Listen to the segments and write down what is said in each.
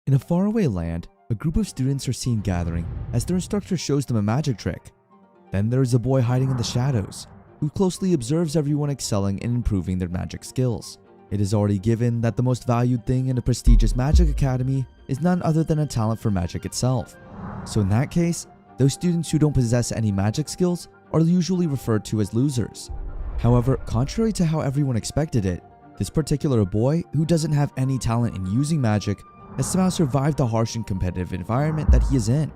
In a faraway land, a group of students are seen gathering as their instructor shows them a magic trick. Then there is a boy hiding in the shadows, who closely observes everyone excelling and improving their magic skills. It is already given that the most valued thing in a prestigious magic academy is none other than a talent for magic itself. So in that case, those students who don't possess any magic skills are usually referred to as losers. However, contrary to how everyone expected it, this particular boy, who doesn't have any talent in using magic, has somehow survived the harsh and competitive environment that he is in.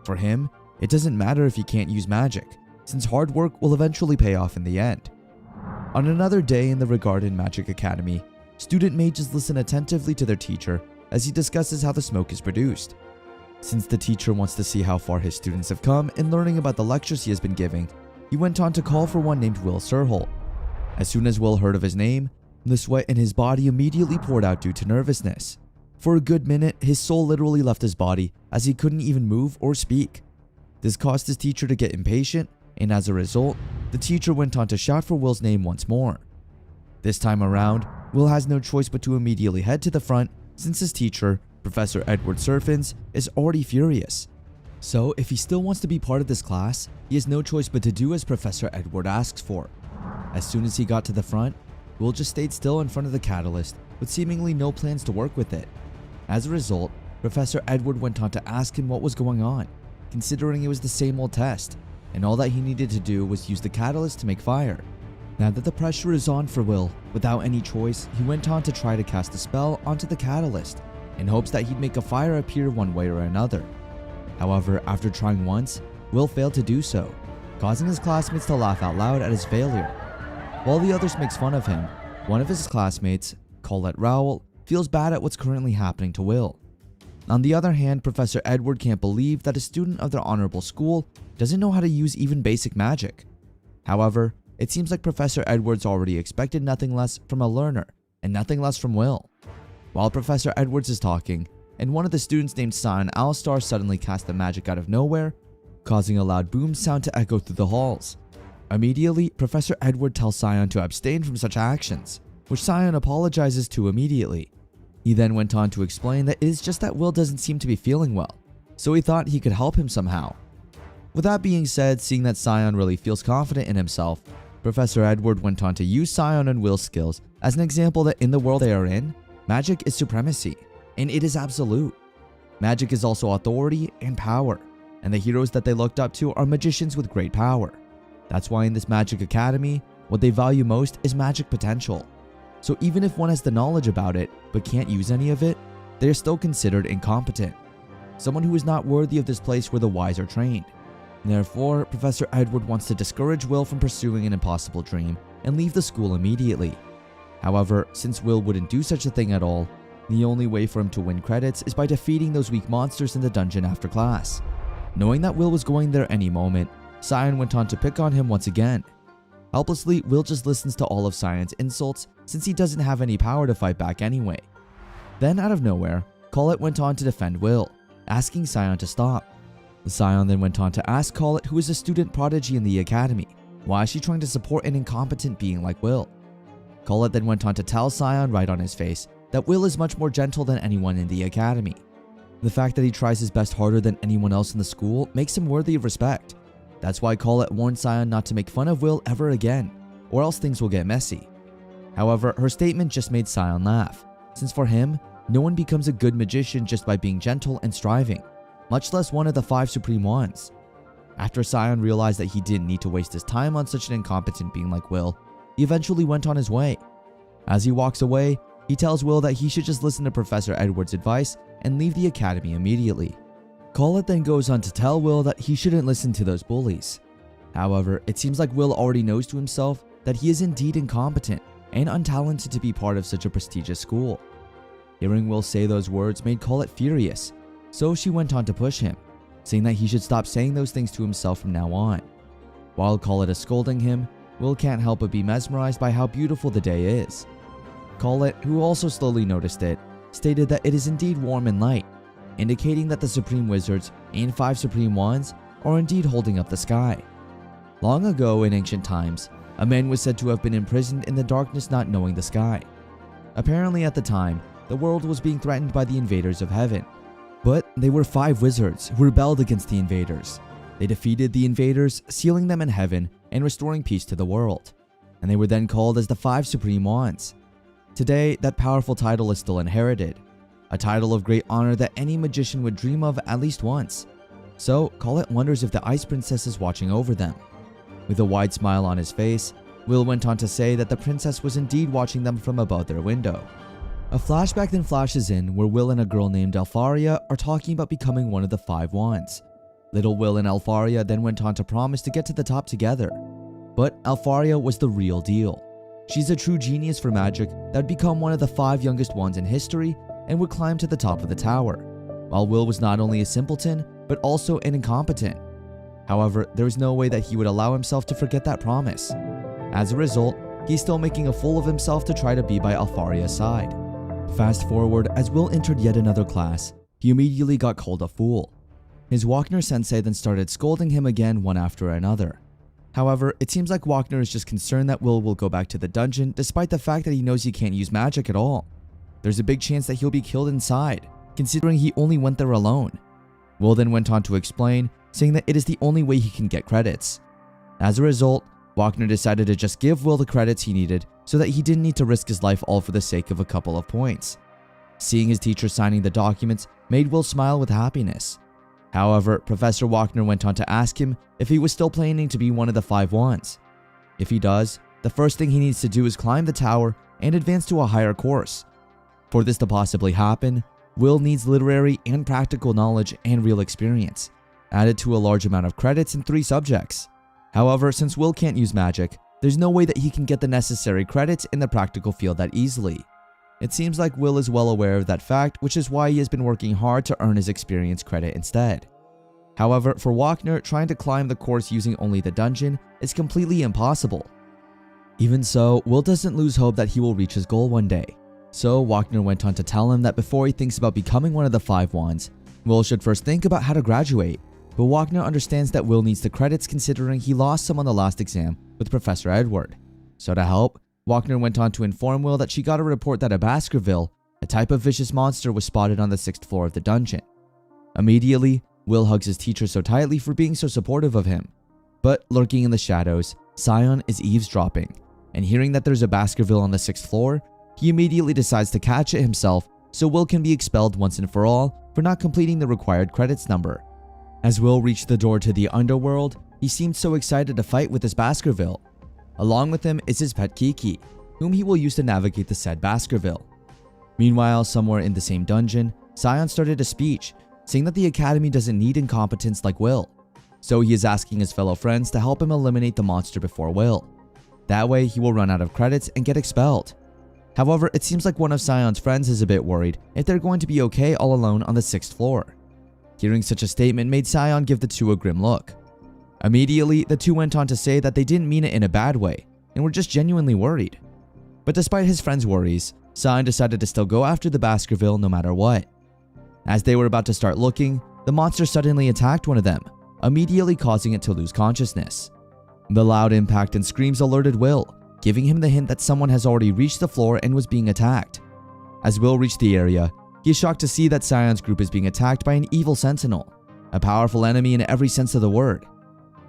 For him, it doesn't matter if he can't use magic, since hard work will eventually pay off in the end. On another day in the regarded magic academy, student mages listen attentively to their teacher as he discusses how the smoke is produced. Since the teacher wants to see how far his students have come in learning about the lectures he has been giving, he went on to call for one named Will Surholt. As soon as Will heard of his name, the sweat in his body immediately poured out due to nervousness. For a good minute, his soul literally left his body as he couldn't even move or speak. This caused his teacher to get impatient, and as a result, the teacher went on to shout for Will's name once more. This time around, Will has no choice but to immediately head to the front since his teacher, Professor Edward Surfins, is already furious. So if he still wants to be part of this class, he has no choice but to do as Professor Edward asks for. As soon as he got to the front, Will just stayed still in front of the catalyst with seemingly no plans to work with it. As a result, Professor Edward went on to ask him what was going on, considering it was the same old test, and all that he needed to do was use the catalyst to make fire. Now that the pressure is on for Will, without any choice, he went on to try to cast a spell onto the catalyst, in hopes that he'd make a fire appear one way or another. However, after trying once, Will failed to do so, causing his classmates to laugh out loud at his failure. While the others makes fun of him, one of his classmates, Colette Rowell, feels bad at what's currently happening to Will. On the other hand, Professor Edward can't believe that a student of their honorable school doesn't know how to use even basic magic. However, it seems like Professor Edwards already expected nothing less from a learner and nothing less from Will. While Professor Edwards is talking, and one of the students named Scion Owlstar suddenly cast the magic out of nowhere, causing a loud boom sound to echo through the halls. Immediately, Professor Edward tells Scion to abstain from such actions, which Scion apologizes to immediately. He then went on to explain that it is just that Will doesn't seem to be feeling well, so he thought he could help him somehow. With that being said, seeing that Scion really feels confident in himself, Professor Edward went on to use Scion and Will's skills as an example that in the world they are in, magic is supremacy, and it is absolute. Magic is also authority and power, and the heroes that they looked up to are magicians with great power. That's why in this magic academy, what they value most is magic potential. So even if one has the knowledge about it, but can't use any of it, they are still considered incompetent. Someone who is not worthy of this place where the wise are trained. Therefore, Professor Edward wants to discourage Will from pursuing an impossible dream and leave the school immediately. However, since Will wouldn't do such a thing at all, the only way for him to win credits is by defeating those weak monsters in the dungeon after class. Knowing that Will was going there any moment, Scion went on to pick on him once again. Helplessly, Will just listens to all of Scion's insults since he doesn't have any power to fight back anyway. Then out of nowhere, Colette went on to defend Will, asking Scion to stop. Scion then went on to ask Colette, who is a student prodigy in the academy, why is she trying to support an incompetent being like Will? Colette then went on to tell Scion right on his face that Will is much more gentle than anyone in the academy. The fact that he tries his best harder than anyone else in the school makes him worthy of respect. That's why Colette warned Scion not to make fun of Will ever again, or else things will get messy. However, her statement just made Scion laugh, since for him, no one becomes a good magician just by being gentle and striving, much less one of the 5 supreme ones. After Scion realized that he didn't need to waste his time on such an incompetent being like Will, he eventually went on his way. As he walks away, he tells Will that he should just listen to Professor Edward's advice and leave the academy immediately. Colette then goes on to tell Will that he shouldn't listen to those bullies. However, it seems like Will already knows to himself that he is indeed incompetent and untalented to be part of such a prestigious school. Hearing Will say those words made Colette furious, so she went on to push him, saying that he should stop saying those things to himself from now on. While Colette is scolding him, Will can't help but be mesmerized by how beautiful the day is. Colette, who also slowly noticed it, stated that it is indeed warm and light, indicating that the Supreme Wizards and 5 Supreme Wands are indeed holding up the sky. Long ago in ancient times, a man was said to have been imprisoned in the darkness not knowing the sky. Apparently at the time, the world was being threatened by the invaders of heaven. But they were 5 wizards who rebelled against the invaders. They defeated the invaders, sealing them in heaven and restoring peace to the world. And they were then called as the 5 Supreme Wands. Today, that powerful title is still inherited, a title of great honor that any magician would dream of at least once. So, call it wonders if the Ice Princess is watching over them. With a wide smile on his face, Will went on to say that the princess was indeed watching them from above their window. A flashback then flashes in where Will and a girl named Alfaria are talking about becoming one of the 5 wands. Little Will and Alfaria then went on to promise to get to the top together. But Alfaria was the real deal. She's a true genius for magic that would become one of the 5 youngest wands in history and would climb to the top of the tower, while Will was not only a simpleton, but also an incompetent. However, there was no way that he would allow himself to forget that promise. As a result, he's still making a fool of himself to try to be by Alfaria's side. Fast forward, as Will entered yet another class, he immediately got called a fool. His Wagner sensei then started scolding him again one after another. However, it seems like Wagner is just concerned that Will go back to the dungeon despite the fact that he knows he can't use magic at all. There's a big chance that he'll be killed inside, considering he only went there alone. Will then went on to explain, saying that it is the only way he can get credits. As a result, Wagner decided to just give Will the credits he needed so that he didn't need to risk his life all for the sake of a couple of points. Seeing his teacher signing the documents made Will smile with happiness. However, Professor Wagner went on to ask him if he was still planning to be one of the 5 wands. If he does, the first thing he needs to do is climb the tower and advance to a higher course. For this to possibly happen, Will needs literary and practical knowledge and real experience, added to a large amount of credits in 3 subjects. However, since Will can't use magic, there's no way that he can get the necessary credits in the practical field that easily. It seems like Will is well aware of that fact, which is why he has been working hard to earn his experience credit instead. However, for Wagner, trying to climb the course using only the dungeon is completely impossible. Even so, Will doesn't lose hope that he will reach his goal one day. So Wagner went on to tell him that before he thinks about becoming one of the 5 wands, Will should first think about how to graduate. But Wagner understands that Will needs the credits considering he lost some on the last exam with Professor Edward. So to help, Wagner went on to inform Will that she got a report that a Baskerville, a type of vicious monster, was spotted on the 6th floor of the dungeon. Immediately, Will hugs his teacher so tightly for being so supportive of him. But lurking in the shadows, Scion is eavesdropping, and hearing that there's a Baskerville on the 6th floor, he immediately decides to catch it himself so Will can be expelled once and for all for not completing the required credits number. As Will reached the door to the underworld, he seemed so excited to fight with this Baskerville. Along with him is his pet Kiki, whom he will use to navigate the said Baskerville. Meanwhile, somewhere in the same dungeon, Scion started a speech, saying that the academy doesn't need incompetence like Will, so he is asking his fellow friends to help him eliminate the monster before Will. That way, he will run out of credits and get expelled. However, it seems like one of Scion's friends is a bit worried if they're going to be okay all alone on the 6th floor. Hearing such a statement made Scion give the two a grim look. Immediately, the two went on to say that they didn't mean it in a bad way and were just genuinely worried. But despite his friend's worries, Scion decided to still go after the Baskerville no matter what. As they were about to start looking, the monster suddenly attacked one of them, immediately causing it to lose consciousness. The loud impact and screams alerted Will, giving him the hint that someone has already reached the floor and was being attacked. As Will reached the area, he is shocked to see that Scion's group is being attacked by an evil sentinel, a powerful enemy in every sense of the word.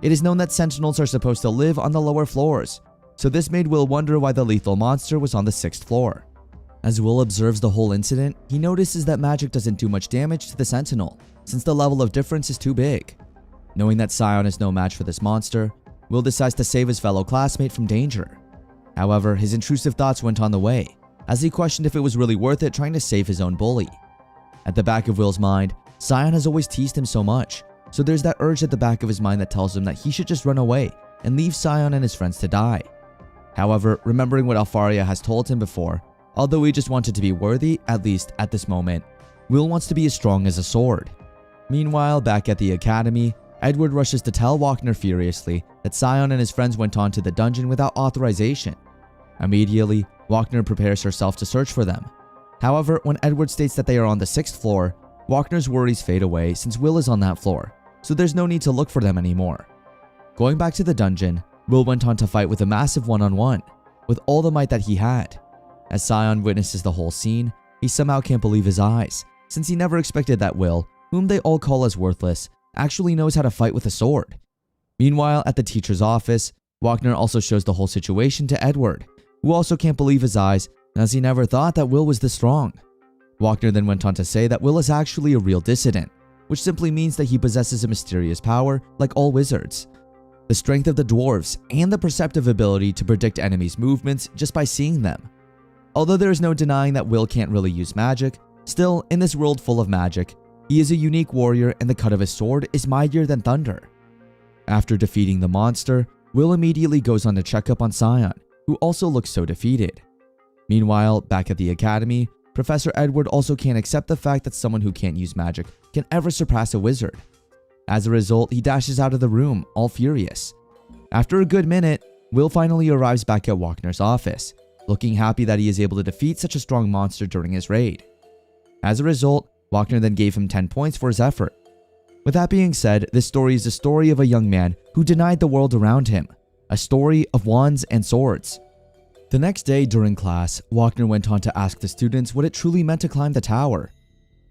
It is known that sentinels are supposed to live on the lower floors, so this made Will wonder why the lethal monster was on the 6th floor. As Will observes the whole incident, he notices that magic doesn't do much damage to the sentinel, since the level of difference is too big. Knowing that Scion is no match for this monster, Will decides to save his fellow classmate from danger. However, his intrusive thoughts went on the way, as he questioned if it was really worth it trying to save his own bully. At the back of Will's mind, Scion has always teased him so much, so there's that urge at the back of his mind that tells him that he should just run away and leave Scion and his friends to die. However, remembering what Alfaria has told him before, although he just wanted to be worthy, at least at this moment, Will wants to be as strong as a sword. Meanwhile, back at the academy, Edward rushes to tell Wagner furiously that Scion and his friends went on to the dungeon without authorization. Immediately, Wagner prepares herself to search for them. However, when Edward states that they are on the 6th floor, Wagner's worries fade away since Will is on that floor, so there's no need to look for them anymore. Going back to the dungeon, Will went on to fight with a massive one-on-one, with all the might that he had. As Scion witnesses the whole scene, he somehow can't believe his eyes, since he never expected that Will, whom they all call as worthless, actually knows how to fight with a sword. Meanwhile, at the teacher's office, Wagner also shows the whole situation to Edward, who also can't believe his eyes, as he never thought that Will was this strong. Wagner then went on to say that Will is actually a real dissident, which simply means that he possesses a mysterious power like all wizards. The strength of the dwarves and the perceptive ability to predict enemies' movements just by seeing them. Although there is no denying that Will can't really use magic, still, in this world full of magic, he is a unique warrior and the cut of his sword is mightier than thunder. After defeating the monster, Will immediately goes on to check up on Scion, who also looks so defeated. Meanwhile, back at the academy, Professor Edward also can't accept the fact that someone who can't use magic can ever surpass a wizard. As a result, he dashes out of the room, all furious. After a good minute, Will finally arrives back at Wagner's office, looking happy that he is able to defeat such a strong monster during his raid. As a result, Wagner then gave him 10 points for his effort. With that being said, this story is the story of a young man who denied the world around him, a story of wands and swords. The next day during class, Wagner went on to ask the students what it truly meant to climb the tower.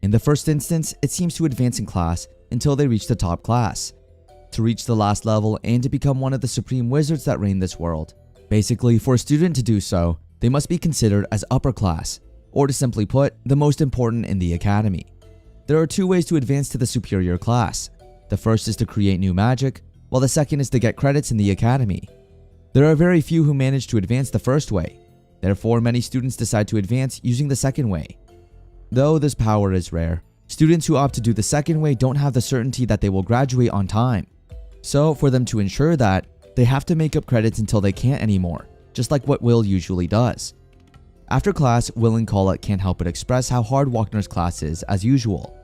In the first instance, it seems to advance in class until they reach the top class. To reach the last level and to become one of the supreme wizards that reign this world. Basically, for a student to do so, they must be considered as upper class, or to simply put, the most important in the academy. There are 2 ways to advance to the superior class. The first is to create new magic, while the second is to get credits in the academy. There are very few who manage to advance the first way. Therefore, many students decide to advance using the second way. Though this power is rare, students who opt to do the second way don't have the certainty that they will graduate on time. So, for them to ensure that, they have to make up credits until they can't anymore, just like what Will usually does. After class, Will and Colette can't help but express how hard Wagner's class is as usual.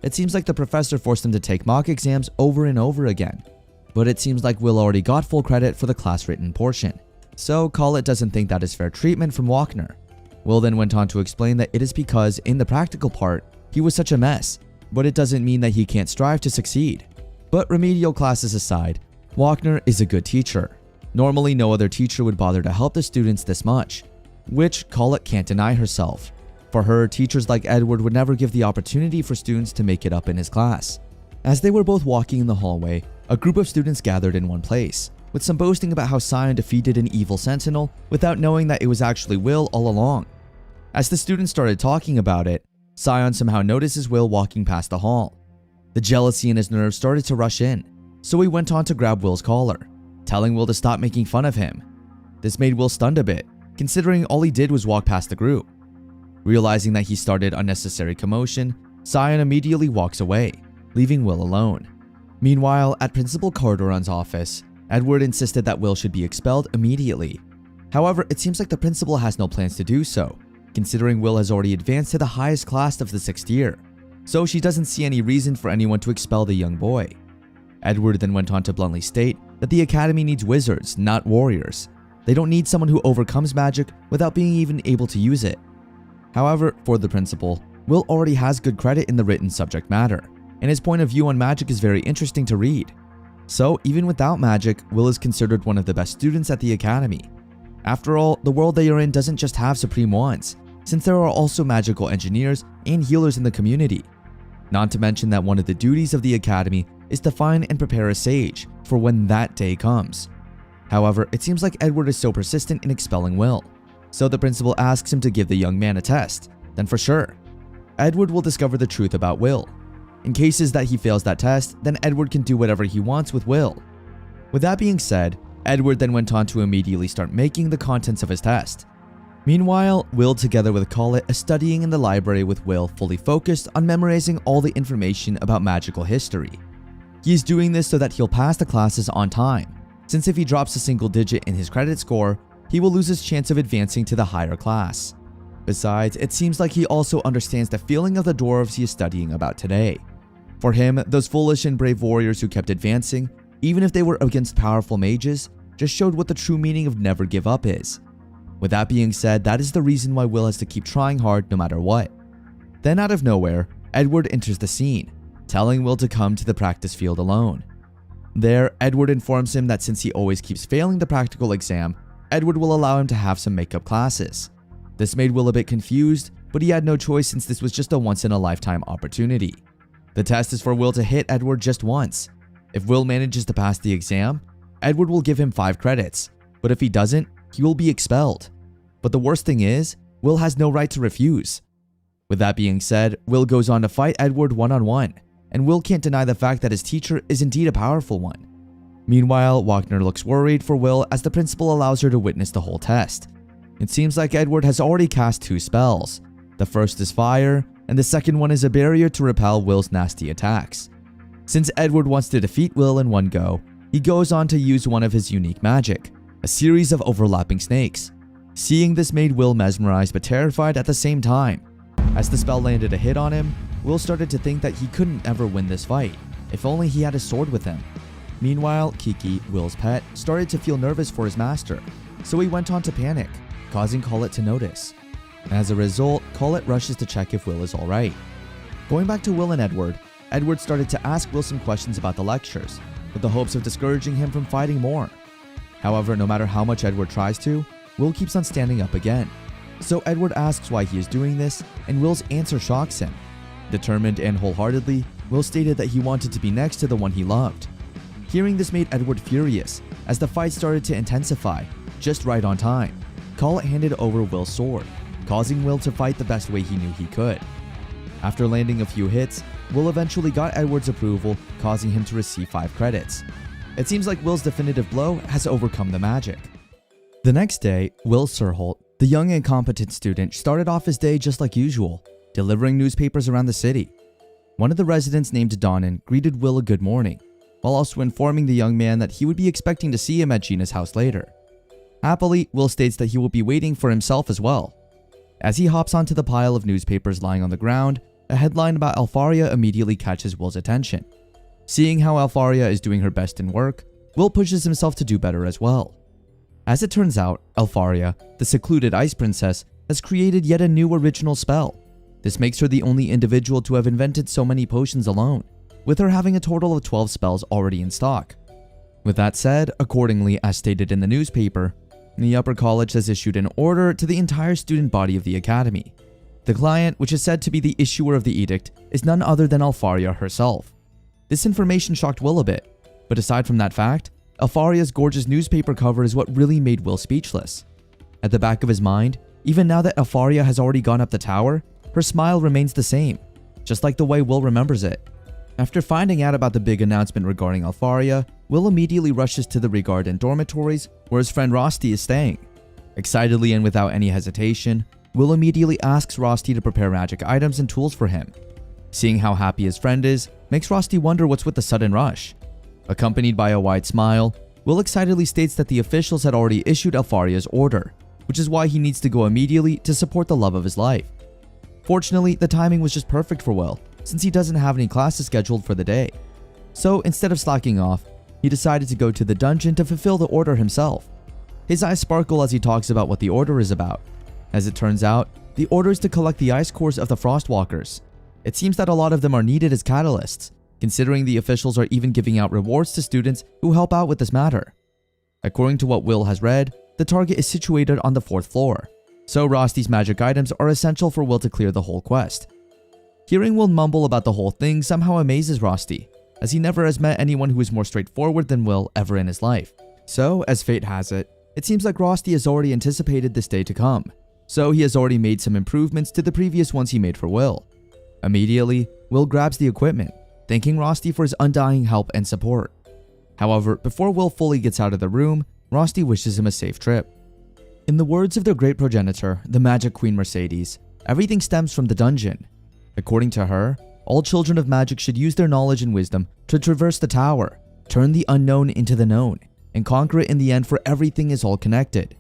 It seems like the professor forced them to take mock exams over and over again. But it seems like Will already got full credit for the class-written portion. So Colette doesn't think that is fair treatment from Wagner. Will then went on to explain that it is because, in the practical part, he was such a mess, but it doesn't mean that he can't strive to succeed. But remedial classes aside, Wagner is a good teacher. Normally, no other teacher would bother to help the students this much, which Colette can't deny herself. For her, teachers like Edward would never give the opportunity for students to make it up in his class. As they were both walking in the hallway, a group of students gathered in one place, with some boasting about how Scion defeated an evil sentinel without knowing that it was actually Will all along. As the students started talking about it, Scion somehow notices Will walking past the hall. The jealousy in his nerves started to rush in, so he went on to grab Will's collar, telling Will to stop making fun of him. This made Will stunned a bit, considering all he did was walk past the group. Realizing that he started unnecessary commotion, Scion immediately walks away, leaving Will alone. Meanwhile, at Principal Cardoron's office, Edward insisted that Will should be expelled immediately. However, it seems like the principal has no plans to do so, considering Will has already advanced to the highest class of the 6th year, so she doesn't see any reason for anyone to expel the young boy. Edward then went on to bluntly state that the academy needs wizards, not warriors. They don't need someone who overcomes magic without being even able to use it. However, for the principal, Will already has good credit in the written subject matter, and his point of view on magic is very interesting to read. So, even without magic, Will is considered one of the best students at the academy. After all, the world they are in doesn't just have supreme wands, since there are also magical engineers and healers in the community. Not to mention that one of the duties of the academy is to find and prepare a sage for when that day comes. However, it seems like Edward is so persistent in expelling Will, so the principal asks him to give the young man a test. Then for sure, Edward will discover the truth about Will. In cases that he fails that test, then Edward can do whatever he wants with Will. With that being said, Edward then went on to immediately start making the contents of his test. Meanwhile, Will together with Colette is studying in the library with Will fully focused on memorizing all the information about magical history. He is doing this so that he'll pass the classes on time, since if he drops a single digit in his credit score, he will lose his chance of advancing to the higher class. Besides, it seems like he also understands the feeling of the dwarves he is studying about today. For him, those foolish and brave warriors who kept advancing, even if they were against powerful mages, just showed what the true meaning of never give up is. With that being said, that is the reason why Will has to keep trying hard no matter what. Then out of nowhere, Edward enters the scene, telling Will to come to the practice field alone. There, Edward informs him that since he always keeps failing the practical exam, Edward will allow him to have some makeup classes. This made Will a bit confused, but he had no choice since this was just a once-in-a-lifetime opportunity. The test is for Will to hit Edward just once. If Will manages to pass the exam, Edward will give him 5 credits, but if he doesn't, he will be expelled. But the worst thing is, Will has no right to refuse. With that being said, Will goes on to fight Edward one-on-one, and Will can't deny the fact that his teacher is indeed a powerful one. Meanwhile, Wagner looks worried for Will as the principal allows her to witness the whole test. It seems like Edward has already cast 2 spells. The first is fire, and the second one is a barrier to repel Will's nasty attacks. Since Edward wants to defeat Will in one go, he goes on to use one of his unique magic, a series of overlapping snakes. Seeing this made Will mesmerized but terrified at the same time. As the spell landed a hit on him, Will started to think that he couldn't ever win this fight, if only he had his sword with him. Meanwhile, Kiki, Will's pet, started to feel nervous for his master, so he went on to panic, causing Colette to notice. As a result, Colette rushes to check if Will is alright. Going back to Will and Edward, Edward started to ask Will some questions about the lectures, with the hopes of discouraging him from fighting more. However, no matter how much Edward tries to, Will keeps on standing up again. So Edward asks why he is doing this, and Will's answer shocks him. Determined and wholeheartedly, Will stated that he wanted to be next to the one he loved. Hearing this made Edward furious, as the fight started to intensify, just right on time. Colette handed over Will's sword, causing Will to fight the best way he knew he could. After landing a few hits, Will eventually got Edward's approval, causing him to receive 5 credits. It seems like Will's definitive blow has overcome the magic. The next day, Will Surholt, the young and competent student, started off his day just like usual, delivering newspapers around the city. One of the residents named Donnan greeted Will a good morning, while also informing the young man that he would be expecting to see him at Gina's house later. Happily, Will states that he will be waiting for himself as well. As he hops onto the pile of newspapers lying on the ground, a headline about Alfaria immediately catches Will's attention. Seeing how Alfaria is doing her best in work, Will pushes himself to do better as well. As it turns out, Alfaria, the secluded ice princess, has created yet a new original spell. This makes her the only individual to have invented so many potions alone, with her having a total of 12 spells already in stock. With that said, accordingly as stated in the newspaper, the upper college has issued an order to the entire student body of the academy. The client, which is said to be the issuer of the edict, is none other than Alfaria herself. This information shocked Will a bit, but aside from that fact, Alfaria's gorgeous newspaper cover is what really made Will speechless. At the back of his mind, even now that Alfaria has already gone up the tower, her smile remains the same, just like the way Will remembers it. After finding out about the big announcement regarding Alfaria, Will immediately rushes to the Regarden dormitories where his friend Rosti is staying. Excitedly and without any hesitation, Will immediately asks Rosti to prepare magic items and tools for him. Seeing how happy his friend is, makes Rosti wonder what's with the sudden rush. Accompanied by a wide smile, Will excitedly states that the officials had already issued Alfaria's order, which is why he needs to go immediately to support the love of his life. Fortunately, the timing was just perfect for Will, since he doesn't have any classes scheduled for the day. So instead of slacking off, he decided to go to the dungeon to fulfill the order himself. His eyes sparkle as he talks about what the order is about. As it turns out, the order is to collect the ice cores of the Frostwalkers. It seems that a lot of them are needed as catalysts, considering the officials are even giving out rewards to students who help out with this matter. According to what Will has read, the target is situated on the 4th floor, so Rosti's magic items are essential for Will to clear the whole quest. Hearing Will mumble about the whole thing somehow amazes Rosti, as he never has met anyone who is more straightforward than Will ever in his life. So, as fate has it, it seems like Rosti has already anticipated this day to come, so he has already made some improvements to the previous ones he made for Will. Immediately, Will grabs the equipment, thanking Rosti for his undying help and support. However, before Will fully gets out of the room, Rosti wishes him a safe trip. In the words of their great progenitor, the Magic Queen Mercedes, everything stems from the dungeon. According to her, all children of magic should use their knowledge and wisdom to traverse the tower, turn the unknown into the known, and conquer it in the end, for everything is all connected.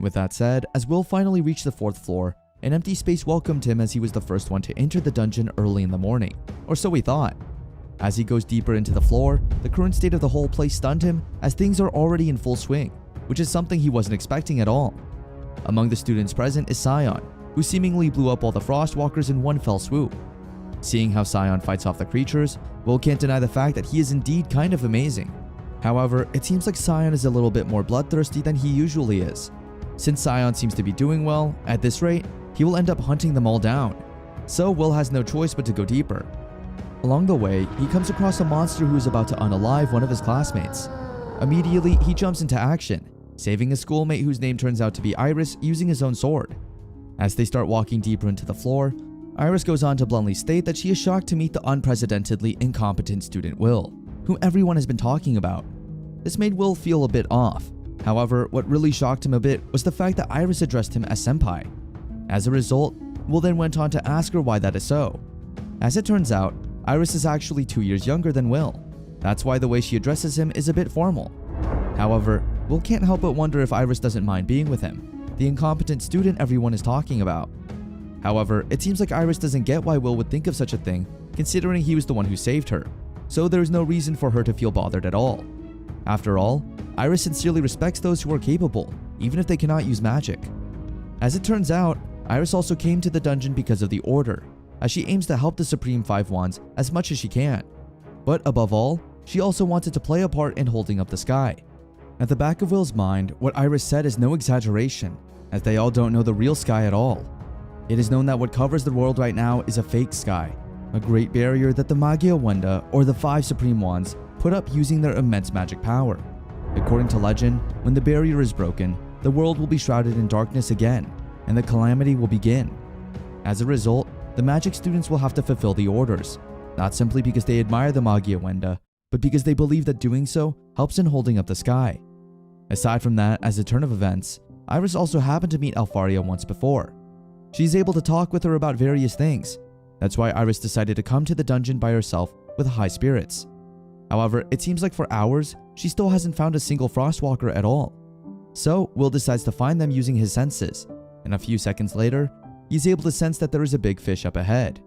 With that said, as Will finally reached the 4th floor, an empty space welcomed him as he was the first one to enter the dungeon early in the morning, or so he thought. As he goes deeper into the floor, the current state of the whole place stunned him, as things are already in full swing, which is something he wasn't expecting at all. Among the students present is Scion, who seemingly blew up all the Frostwalkers in one fell swoop. Seeing how Scion fights off the creatures, Will can't deny the fact that he is indeed kind of amazing. However, it seems like Scion is a little bit more bloodthirsty than he usually is. Since Scion seems to be doing well, at this rate, he will end up hunting them all down. So Will has no choice but to go deeper. Along the way, he comes across a monster who is about to unalive one of his classmates. Immediately, he jumps into action, saving a schoolmate whose name turns out to be Iris using his own sword. As they start walking deeper into the floor, Iris goes on to bluntly state that she is shocked to meet the unprecedentedly incompetent student Will, whom everyone has been talking about. This made Will feel a bit off. However, what really shocked him a bit was the fact that Iris addressed him as senpai. As a result, Will then went on to ask her why that is so. As it turns out, Iris is actually 2 years younger than Will. That's why the way she addresses him is a bit formal. However, Will can't help but wonder if Iris doesn't mind being with him, the incompetent student everyone is talking about. However, it seems like Iris doesn't get why Will would think of such a thing, considering he was the one who saved her, so there is no reason for her to feel bothered at all. After all, Iris sincerely respects those who are capable, even if they cannot use magic. As it turns out, Iris also came to the dungeon because of the Order, as she aims to help the Supreme Five Wands as much as she can. But above all, she also wanted to play a part in holding up the sky. At the back of Will's mind, what Iris said is no exaggeration, as they all don't know the real sky at all. It is known that what covers the world right now is a fake sky, a great barrier that the Wenda, or the Five Supreme Wands, put up using their immense magic power. According to legend, when the barrier is broken, the world will be shrouded in darkness again, and the calamity will begin. As a result, the magic students will have to fulfill the orders, not simply because they admire the Wenda, but because they believe that doing so helps in holding up the sky. Aside from that, as a turn of events, Iris also happened to meet Alfaria once before. She's able to talk with her about various things. That's why Iris decided to come to the dungeon by herself with high spirits. However, it seems like for hours, she still hasn't found a single Frostwalker at all. So, Will decides to find them using his senses, and a few seconds later, he's able to sense that there is a big fish up ahead.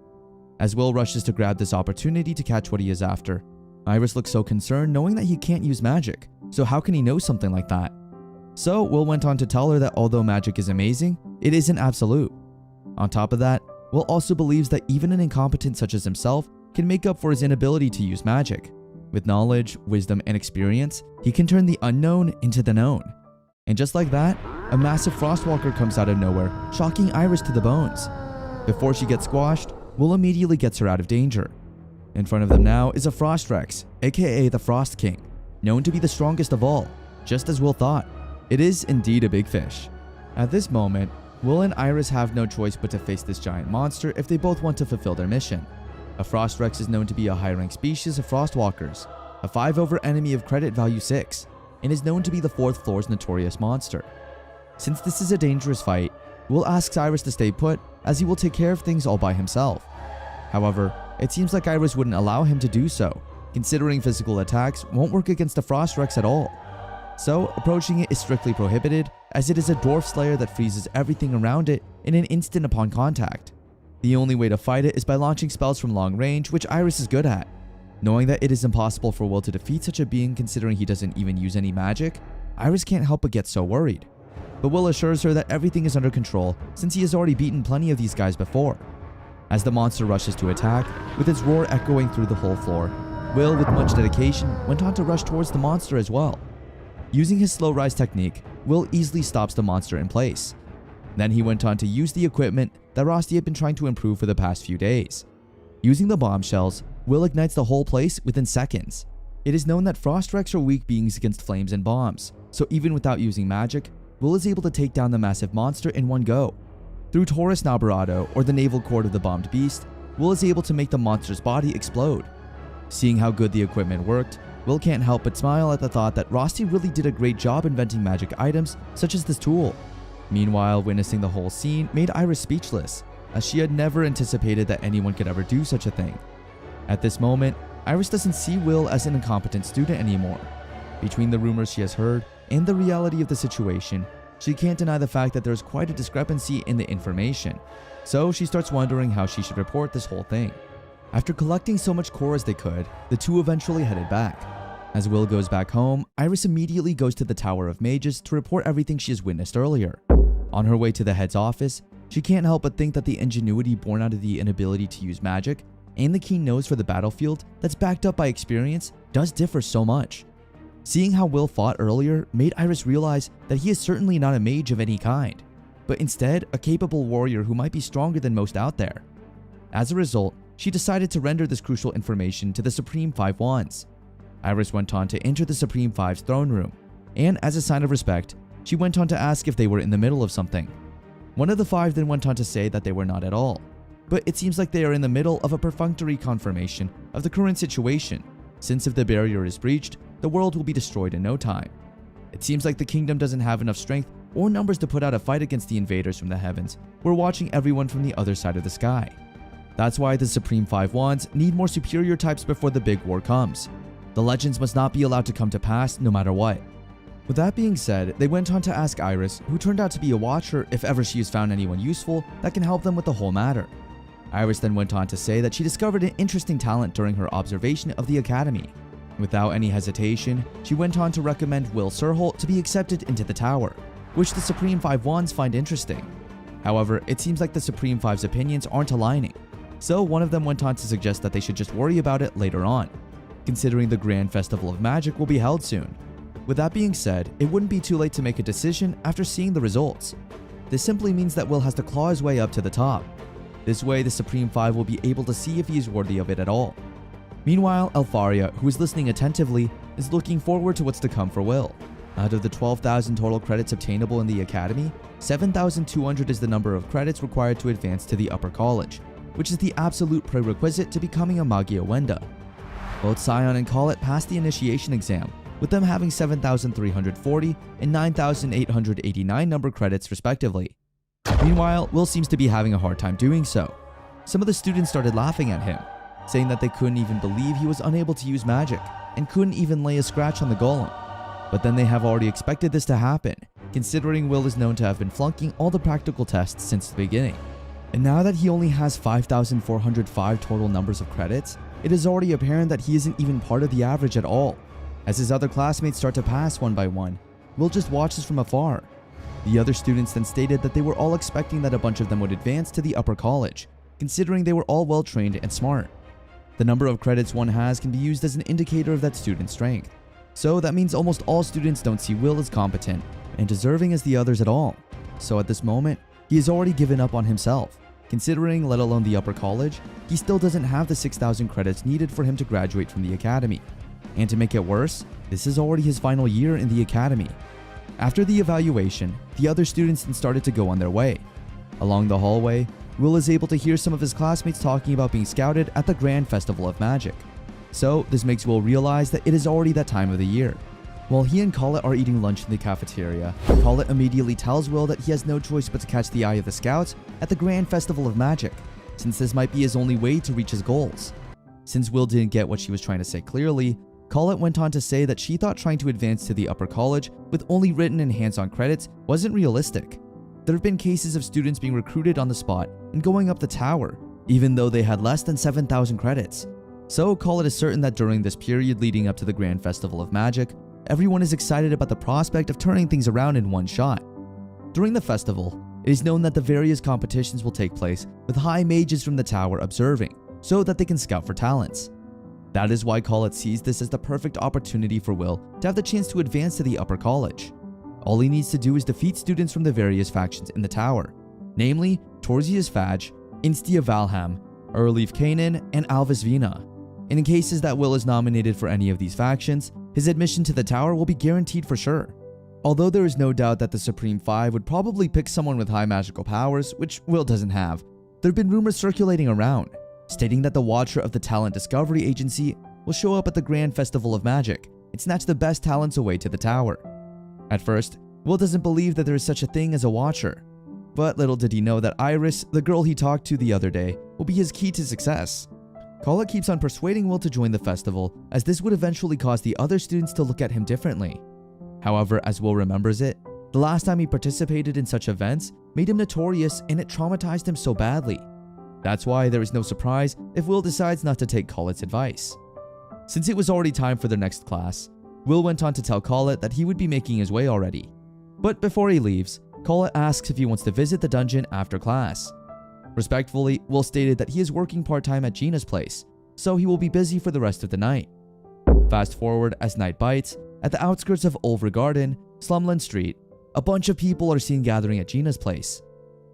As Will rushes to grab this opportunity to catch what he is after, Iris looks so concerned knowing that he can't use magic, so how can he know something like that? So, Will went on to tell her that although magic is amazing, it isn't absolute. On top of that, Will also believes that even an incompetent such as himself can make up for his inability to use magic. With knowledge, wisdom, and experience, he can turn the unknown into the known. And just like that, a massive Frostwalker comes out of nowhere, shocking Iris to the bones. Before she gets squashed, Will immediately gets her out of danger. In front of them now is a Frostrex, aka the Frost King, known to be the strongest of all, just as Will thought. It is indeed a big fish. At this moment, Will and Iris have no choice but to face this giant monster if they both want to fulfill their mission. A Frostrex is known to be a high-ranked species of Frostwalkers, a 5-over enemy of credit value 6, and is known to be the 4th floor's notorious monster. Since this is a dangerous fight, Will asks Iris to stay put as he will take care of things all by himself. However, it seems like Iris wouldn't allow him to do so, considering physical attacks won't work against the Frostrex at all. So, approaching it is strictly prohibited, as it is a dwarf slayer that freezes everything around it in an instant upon contact. The only way to fight it is by launching spells from long range, which Iris is good at. Knowing that it is impossible for Will to defeat such a being considering he doesn't even use any magic, Iris can't help but get so worried. But Will assures her that everything is under control since he has already beaten plenty of these guys before. As the monster rushes to attack, with its roar echoing through the whole floor, Will, with much dedication, went on to rush towards the monster as well. Using his slow rise technique, Will easily stops the monster in place. Then he went on to use the equipment that Rusty had been trying to improve for the past few days. Using the bombshells, Will ignites the whole place within seconds. It is known that Frostrex are weak beings against flames and bombs, so even without using magic, Will is able to take down the massive monster in one go. Through Taurus Nabarado, or the naval cord of the bombed beast, Will is able to make the monster's body explode. Seeing how good the equipment worked, Will can't help but smile at the thought that Rusty really did a great job inventing magic items such as this tool. Meanwhile, witnessing the whole scene made Iris speechless, as she had never anticipated that anyone could ever do such a thing. At this moment, Iris doesn't see Will as an incompetent student anymore. Between the rumors she has heard and the reality of the situation, she can't deny the fact that there's quite a discrepancy in the information, so she starts wondering how she should report this whole thing. After collecting so much core as they could, the two eventually headed back. As Will goes back home, Iris immediately goes to the Tower of Mages to report everything she has witnessed earlier. On her way to the head's office, she can't help but think that the ingenuity born out of the inability to use magic and the keen nose for the battlefield that's backed up by experience does differ so much. Seeing how Will fought earlier made Iris realize that he is certainly not a mage of any kind. but instead a capable warrior who might be stronger than most out there. As a result, she decided to render this crucial information to the Supreme Five Wands. Iris went on to enter the Supreme Five's throne room, and as a sign of respect, she went on to ask if they were in the middle of something. One of the five then went on to say that they were not at all, but it seems like they are in the middle of a perfunctory confirmation of the current situation, since if the barrier is breached, the world will be destroyed in no time. It seems like the kingdom doesn't have enough strength or numbers to put out a fight against the invaders from the heavens who are watching everyone from the other side of the sky. That's why the Supreme Five Wands need more superior types before the big war comes. The legends must not be allowed to come to pass no matter what. With that being said, they went on to ask Iris, who turned out to be a watcher, if ever she has found anyone useful that can help them with the whole matter. Iris then went on to say that she discovered an interesting talent during her observation of the academy. Without any hesitation, she went on to recommend Will Surholt to be accepted into the tower, which the Supreme Five Wands find interesting. However, it seems like the Supreme Five's opinions aren't aligning, so one of them went on to suggest that they should just worry about it later on, considering the Grand Festival of Magic will be held soon. With that being said, it wouldn't be too late to make a decision after seeing the results. This simply means that Will has to claw his way up to the top. This way, the Supreme Five will be able to see if he is worthy of it at all. Meanwhile, Elfaria, who is listening attentively, is looking forward to what's to come for Will. Out of the 12,000 total credits obtainable in the academy, 7,200 is the number of credits required to advance to the upper college, which is the absolute prerequisite to becoming a Magia Wenda. Both Scion and Collet passed the initiation exam, with them having 7,340 and 9,889 number credits respectively. Meanwhile, Will seems to be having a hard time doing so. Some of the students started laughing at him, saying that they couldn't even believe he was unable to use magic and couldn't even lay a scratch on the golem. But then they have already expected this to happen, considering Will is known to have been flunking all the practical tests since the beginning. And now that he only has 5,405 total numbers of credits, it is already apparent that he isn't even part of the average at all. As his other classmates start to pass one by one, Will just watches from afar. The other students then stated that they were all expecting that a bunch of them would advance to the upper college, considering they were all well trained and smart. The number of credits one has can be used as an indicator of that student's strength. So that means almost all students don't see Will as competent and deserving as the others at all. So at this moment, he has already given up on himself, considering let alone the upper college, he still doesn't have the 6,000 credits needed for him to graduate from the academy. And to make it worse, this is already his final year in the academy. After the evaluation, the other students then started to go on their way. Along the hallway, Will is able to hear some of his classmates talking about being scouted at the Grand Festival of Magic. So this makes Will realize that it is already that time of the year. While he and Collet are eating lunch in the cafeteria, Collet immediately tells Will that he has no choice but to catch the eye of the scouts at the Grand Festival of Magic, since this might be his only way to reach his goals. Since Will didn't get what she was trying to say clearly, Collet went on to say that she thought trying to advance to the upper college with only written and hands-on credits wasn't realistic. There have been cases of students being recruited on the spot and going up the tower, even though they had less than 7,000 credits. So Collet is certain that during this period leading up to the Grand Festival of Magic, everyone is excited about the prospect of turning things around in one shot. During the festival, it is known that the various competitions will take place with high mages from the tower observing, so that they can scout for talents. That is why Collet sees this as the perfect opportunity for Will to have the chance to advance to the upper college. All he needs to do is defeat students from the various factions in the tower, namely Torsius Fadge, Instia Valham, Erleaf Kanan, and Alvis Vina. And in cases that Will is nominated for any of these factions, his admission to the tower will be guaranteed for sure. Although there is no doubt that the Supreme Five would probably pick someone with high magical powers, which Will doesn't have, there have been rumors circulating around, stating that the Watcher of the Talent Discovery Agency will show up at the Grand Festival of Magic and snatch the best talents away to the tower. At first, Will doesn't believe that there is such a thing as a Watcher, but little did he know that Iris, the girl he talked to the other day, will be his key to success. Collet keeps on persuading Will to join the festival, as this would eventually cause the other students to look at him differently. However, as Will remembers it, the last time he participated in such events made him notorious and it traumatized him so badly. That's why there is no surprise if Will decides not to take Collet's advice. Since it was already time for their next class, Will went on to tell Collet that he would be making his way already. But before he leaves, Collet asks if he wants to visit the dungeon after class. Respectfully, Will stated that he is working part-time at Gina's place, so he will be busy for the rest of the night. Fast forward as night bites, at the outskirts of Ulver Garden, Slumland Street, a bunch of people are seen gathering at Gina's place.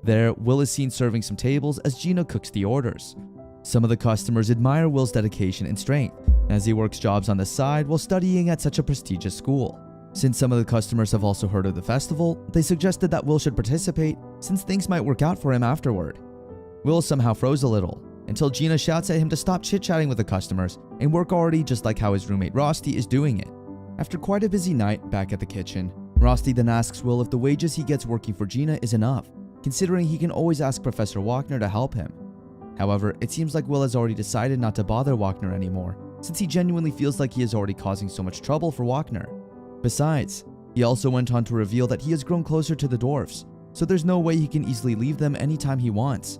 There, Will is seen serving some tables as Gina cooks the orders. Some of the customers admire Will's dedication and strength, as he works jobs on the side while studying at such a prestigious school. Since some of the customers have also heard of the festival, they suggested that Will should participate since things might work out for him afterward. Will somehow froze a little, until Gina shouts at him to stop chit-chatting with the customers and work already, just like how his roommate Rosti is doing it. After quite a busy night back at the kitchen, Rosti then asks Will if the wages he gets working for Gina is enough, considering he can always ask Professor Wagner to help him. However, it seems like Will has already decided not to bother Wagner anymore, since he genuinely feels like he is already causing so much trouble for Wagner. Besides, he also went on to reveal that he has grown closer to the dwarfs, so there's no way he can easily leave them anytime he wants.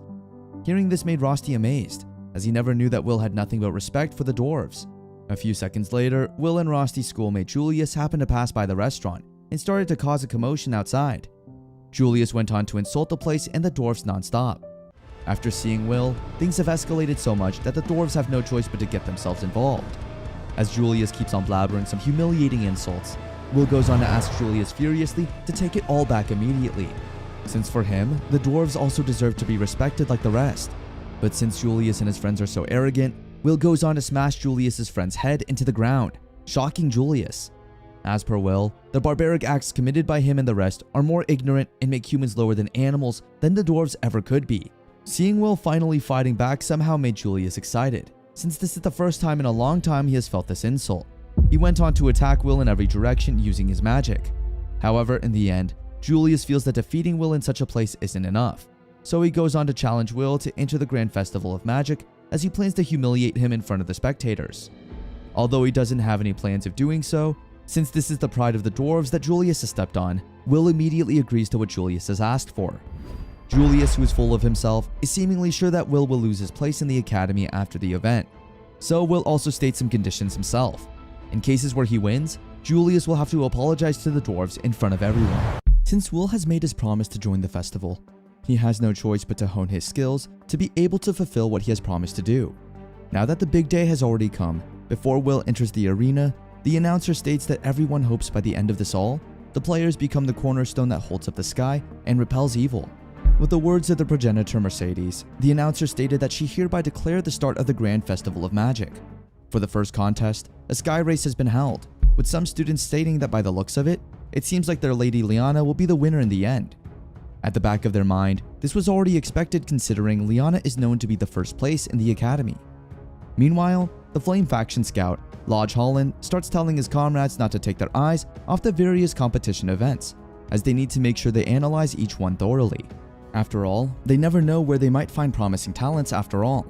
Hearing this made Rosti amazed, as he never knew that Will had nothing but respect for the dwarves. A few seconds later, Will and Rosti's schoolmate Julius happened to pass by the restaurant and started to cause a commotion outside. Julius went on to insult the place and the dwarfs non-stop. After seeing Will, things have escalated so much that the dwarves have no choice but to get themselves involved. As Julius keeps on blabbering some humiliating insults, Will goes on to ask Julius furiously to take it all back immediately, since for him, the dwarves also deserve to be respected like the rest. But since Julius and his friends are so arrogant, Will goes on to smash Julius's friend's head into the ground, shocking Julius. As per Will, the barbaric acts committed by him and the rest are more ignorant and make humans lower than animals than the dwarves ever could be. Seeing Will finally fighting back somehow made Julius excited, since this is the first time in a long time he has felt this insult. He went on to attack Will in every direction using his magic. However, in the end, Julius feels that defeating Will in such a place isn't enough, so he goes on to challenge Will to enter the Grand Festival of Magic as he plans to humiliate him in front of the spectators. Although he doesn't have any plans of doing so, since this is the pride of the dwarves that Julius has stepped on, Will immediately agrees to what Julius has asked for. Julius, who is full of himself, is seemingly sure that Will lose his place in the academy after the event, so Will also states some conditions himself. In cases where he wins, Julius will have to apologize to the dwarves in front of everyone. Since Will has made his promise to join the festival, he has no choice but to hone his skills to be able to fulfill what he has promised to do. Now that the big day has already come, before Will enters the arena, the announcer states that everyone hopes by the end of this all, the players become the cornerstone that holds up the sky and repels evil. With the words of the progenitor Mercedes, the announcer stated that she hereby declared the start of the Grand Festival of Magic. For the first contest, a sky race has been held, with some students stating that by the looks of it, it seems like their lady Liana will be the winner in the end. At the back of their mind, this was already expected considering Liana is known to be the first place in the academy. Meanwhile, the Flame Faction scout, Lodge Holland, starts telling his comrades not to take their eyes off the various competition events, as they need to make sure they analyze each one thoroughly. After all, they never know where they might find promising talents after all.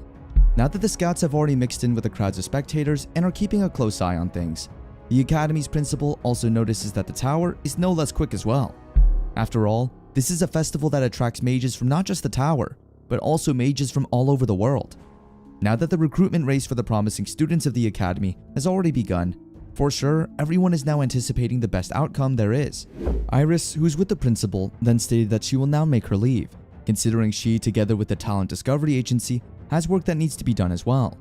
Now that the scouts have already mixed in with the crowds of spectators and are keeping a close eye on things, the academy's principal also notices that the tower is no less quick as well. After all, this is a festival that attracts mages from not just the tower, but also mages from all over the world. Now that the recruitment race for the promising students of the academy has already begun, for sure, everyone is now anticipating the best outcome there is. Iris, who's with the principal, then stated that she will now make her leave, considering she, together with the Talent Discovery Agency, has work that needs to be done as well.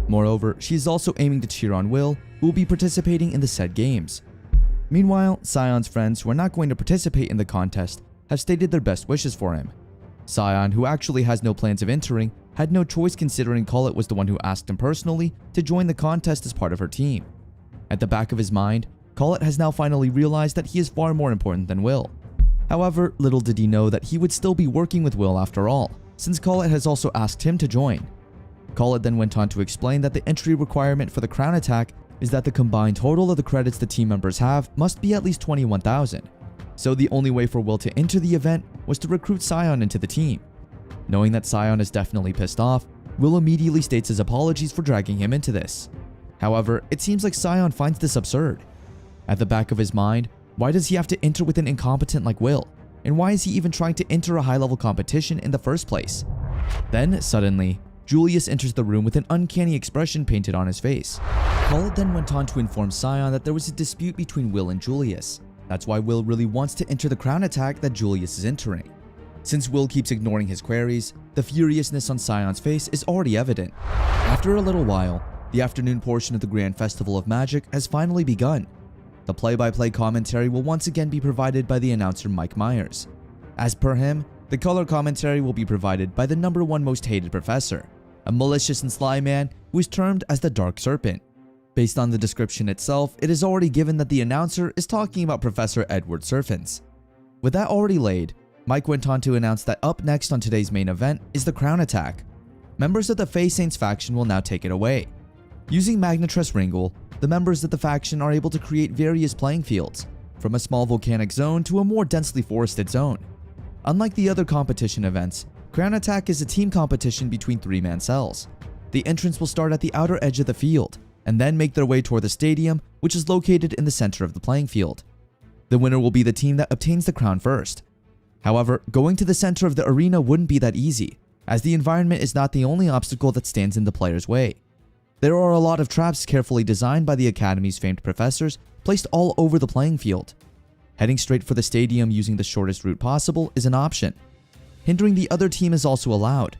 Moreover, she is also aiming to cheer on Will, who will be participating in the said games. Meanwhile, Sion's friends, who are not going to participate in the contest, have stated their best wishes for him. Sion, who actually has no plans of entering, had no choice considering Colette was the one who asked him personally to join the contest as part of her team. At the back of his mind, Colette has now finally realized that he is far more important than Will. However, little did he know that he would still be working with Will after all, since Colette has also asked him to join. Colette then went on to explain that the entry requirement for the crown attack is that the combined total of the credits the team members have must be at least 21,000. So the only way for Will to enter the event was to recruit Sion into the team. Knowing that Sion is definitely pissed off, Will immediately states his apologies for dragging him into this. However, it seems like Sion finds this absurd. At the back of his mind, why does he have to enter with an incompetent like Will? And why is he even trying to enter a high-level competition in the first place? Then, suddenly, Julius enters the room with an uncanny expression painted on his face. Colette then went on to inform Sion that there was a dispute between Will and Julius. That's why Will really wants to enter the crown attack that Julius is entering. Since Will keeps ignoring his queries, the furiousness on Sion's face is already evident. After a little while, the afternoon portion of the Grand Festival of Magic has finally begun. The play-by-play commentary will once again be provided by the announcer Mike Myers. As per him, the color commentary will be provided by the #1 most hated professor, a malicious and sly man who is termed as the Dark Serpent. Based on the description itself, it is already given that the announcer is talking about Professor Edward Serfins. With that already laid, Mike went on to announce that up next on today's main event is the Crown Attack. Members of the Fey Saints faction will now take it away. Using Magnetress Ringle, the members of the faction are able to create various playing fields, from a small volcanic zone to a more densely forested zone. Unlike the other competition events, Crown Attack is a team competition between 3-man cells. The entrants will start at the outer edge of the field, and then make their way toward the stadium, which is located in the center of the playing field. The winner will be the team that obtains the crown first. However, going to the center of the arena wouldn't be that easy, as the environment is not the only obstacle that stands in the player's way. There are a lot of traps carefully designed by the Academy's famed professors, placed all over the playing field. Heading straight for the stadium using the shortest route possible is an option. Hindering the other team is also allowed.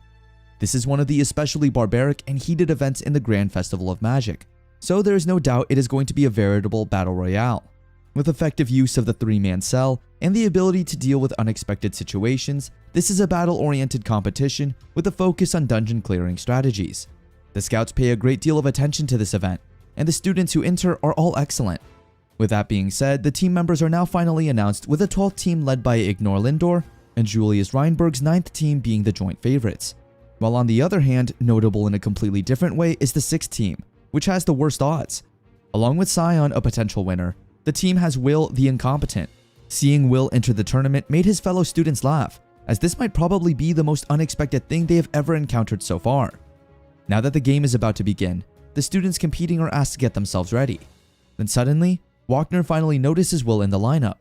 This is one of the especially barbaric and heated events in the Grand Festival of Magic, so there is no doubt it is going to be a veritable battle royale. With effective use of the 3-man cell and the ability to deal with unexpected situations, this is a battle-oriented competition with a focus on dungeon clearing strategies. The scouts pay a great deal of attention to this event, and the students who enter are all excellent. With that being said, the team members are now finally announced, with the 12th team led by Ignore Lindor and Julius Reinberg's 9th team being the joint favorites. While on the other hand, notable in a completely different way is the 6th team, which has the worst odds. Along with Scion, a potential winner, the team has Will the Incompetent. Seeing Will enter the tournament made his fellow students laugh, as this might probably be the most unexpected thing they have ever encountered so far. Now that the game is about to begin, the students competing are asked to get themselves ready. Then suddenly, Wagner finally notices Will in the lineup.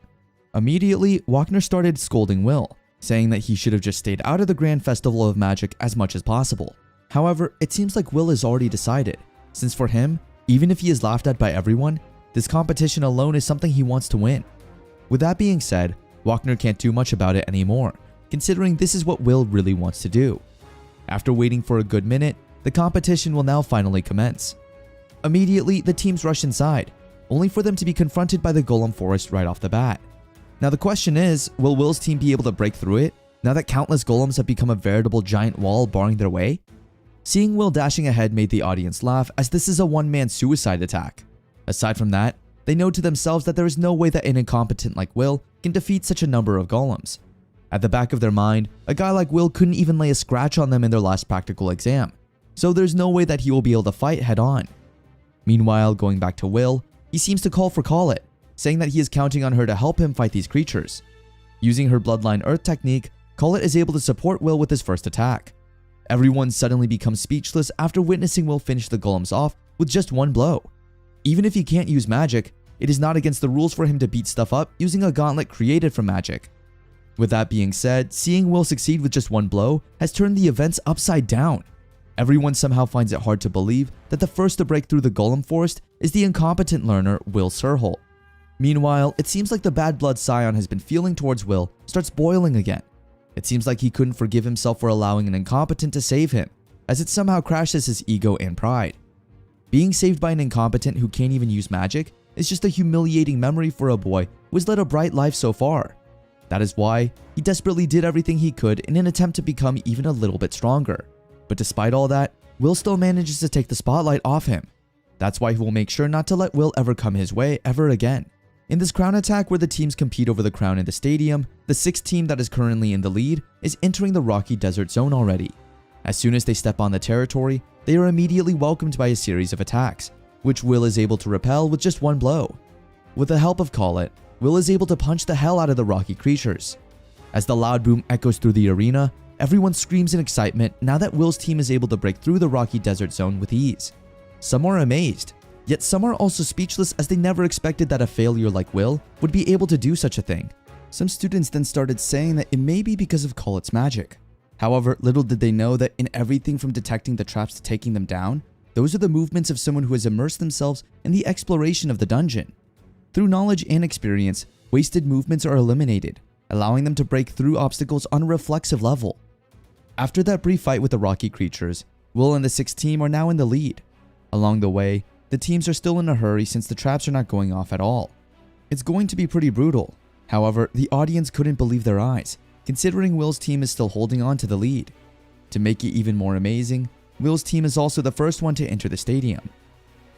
Immediately, Wagner started scolding Will, saying that he should have just stayed out of the Grand Festival of Magic as much as possible. However, it seems like Will has already decided, since for him, even if he is laughed at by everyone, this competition alone is something he wants to win. With that being said, Wagner can't do much about it anymore, considering this is what Will really wants to do. After waiting for a good minute, the competition will now finally commence. Immediately, the teams rush inside, only for them to be confronted by the Golem Forest right off the bat. Now the question is, will Will's team be able to break through it, now that countless golems have become a veritable giant wall barring their way? Seeing Will dashing ahead made the audience laugh, as this is a one-man suicide attack. Aside from that, they know to themselves that there is no way that an incompetent like Will can defeat such a number of golems. At the back of their mind, a guy like Will couldn't even lay a scratch on them in their last practical exam, so there's no way that he will be able to fight head-on. Meanwhile, going back to Will, he seems to call for Call It, saying that he is counting on her to help him fight these creatures. Using her Bloodline Earth technique, Call It is able to support Will with his first attack. Everyone suddenly becomes speechless after witnessing Will finish the golems off with just one blow. Even if he can't use magic, it is not against the rules for him to beat stuff up using a gauntlet created from magic. With that being said, seeing Will succeed with just one blow has turned the events upside down. Everyone somehow finds it hard to believe that the first to break through the Golem Forest is the incompetent learner Will Surholt. Meanwhile, it seems like the bad blood Scion has been feeling towards Will starts boiling again. It seems like he couldn't forgive himself for allowing an incompetent to save him, as it somehow crashes his ego and pride. Being saved by an incompetent who can't even use magic is just a humiliating memory for a boy who has led a bright life so far. That is why he desperately did everything he could in an attempt to become even a little bit stronger. But despite all that, Will still manages to take the spotlight off him. That's why he will make sure not to let Will ever come his way ever again. In this crown attack where the teams compete over the crown in the stadium, the 6th team that is currently in the lead is entering the rocky desert zone already. As soon as they step on the territory, they are immediately welcomed by a series of attacks, which Will is able to repel with just one blow. With the help of Call It, Will is able to punch the hell out of the rocky creatures. As the loud boom echoes through the arena, everyone screams in excitement now that Will's team is able to break through the rocky desert zone with ease. Some are amazed, yet some are also speechless as they never expected that a failure like Will would be able to do such a thing. Some students then started saying that it may be because of Call It's magic. However, little did they know that in everything from detecting the traps to taking them down, those are the movements of someone who has immersed themselves in the exploration of the dungeon. Through knowledge and experience, wasted movements are eliminated, allowing them to break through obstacles on a reflexive level. After that brief fight with the rocky creatures, Will and the 6th team are now in the lead. Along the way, the teams are still in a hurry since the traps are not going off at all. It's going to be pretty brutal. However, the audience couldn't believe their eyes, considering Will's team is still holding on to the lead. To make it even more amazing, Will's team is also the first one to enter the stadium.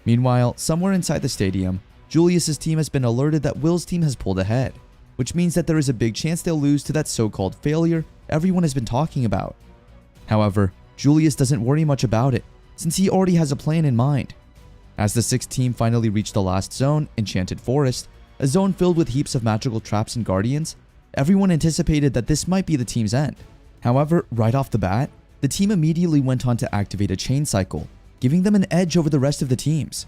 Meanwhile, somewhere inside the stadium, Julius's team has been alerted that Will's team has pulled ahead, which means that there is a big chance they'll lose to that so-called failure everyone has been talking about. However, Julius doesn't worry much about it, since he already has a plan in mind. As the sixth team finally reached the last zone, Enchanted Forest, a zone filled with heaps of magical traps and guardians, everyone anticipated that this might be the team's end. However, right off the bat, the team immediately went on to activate a chain cycle, giving them an edge over the rest of the teams.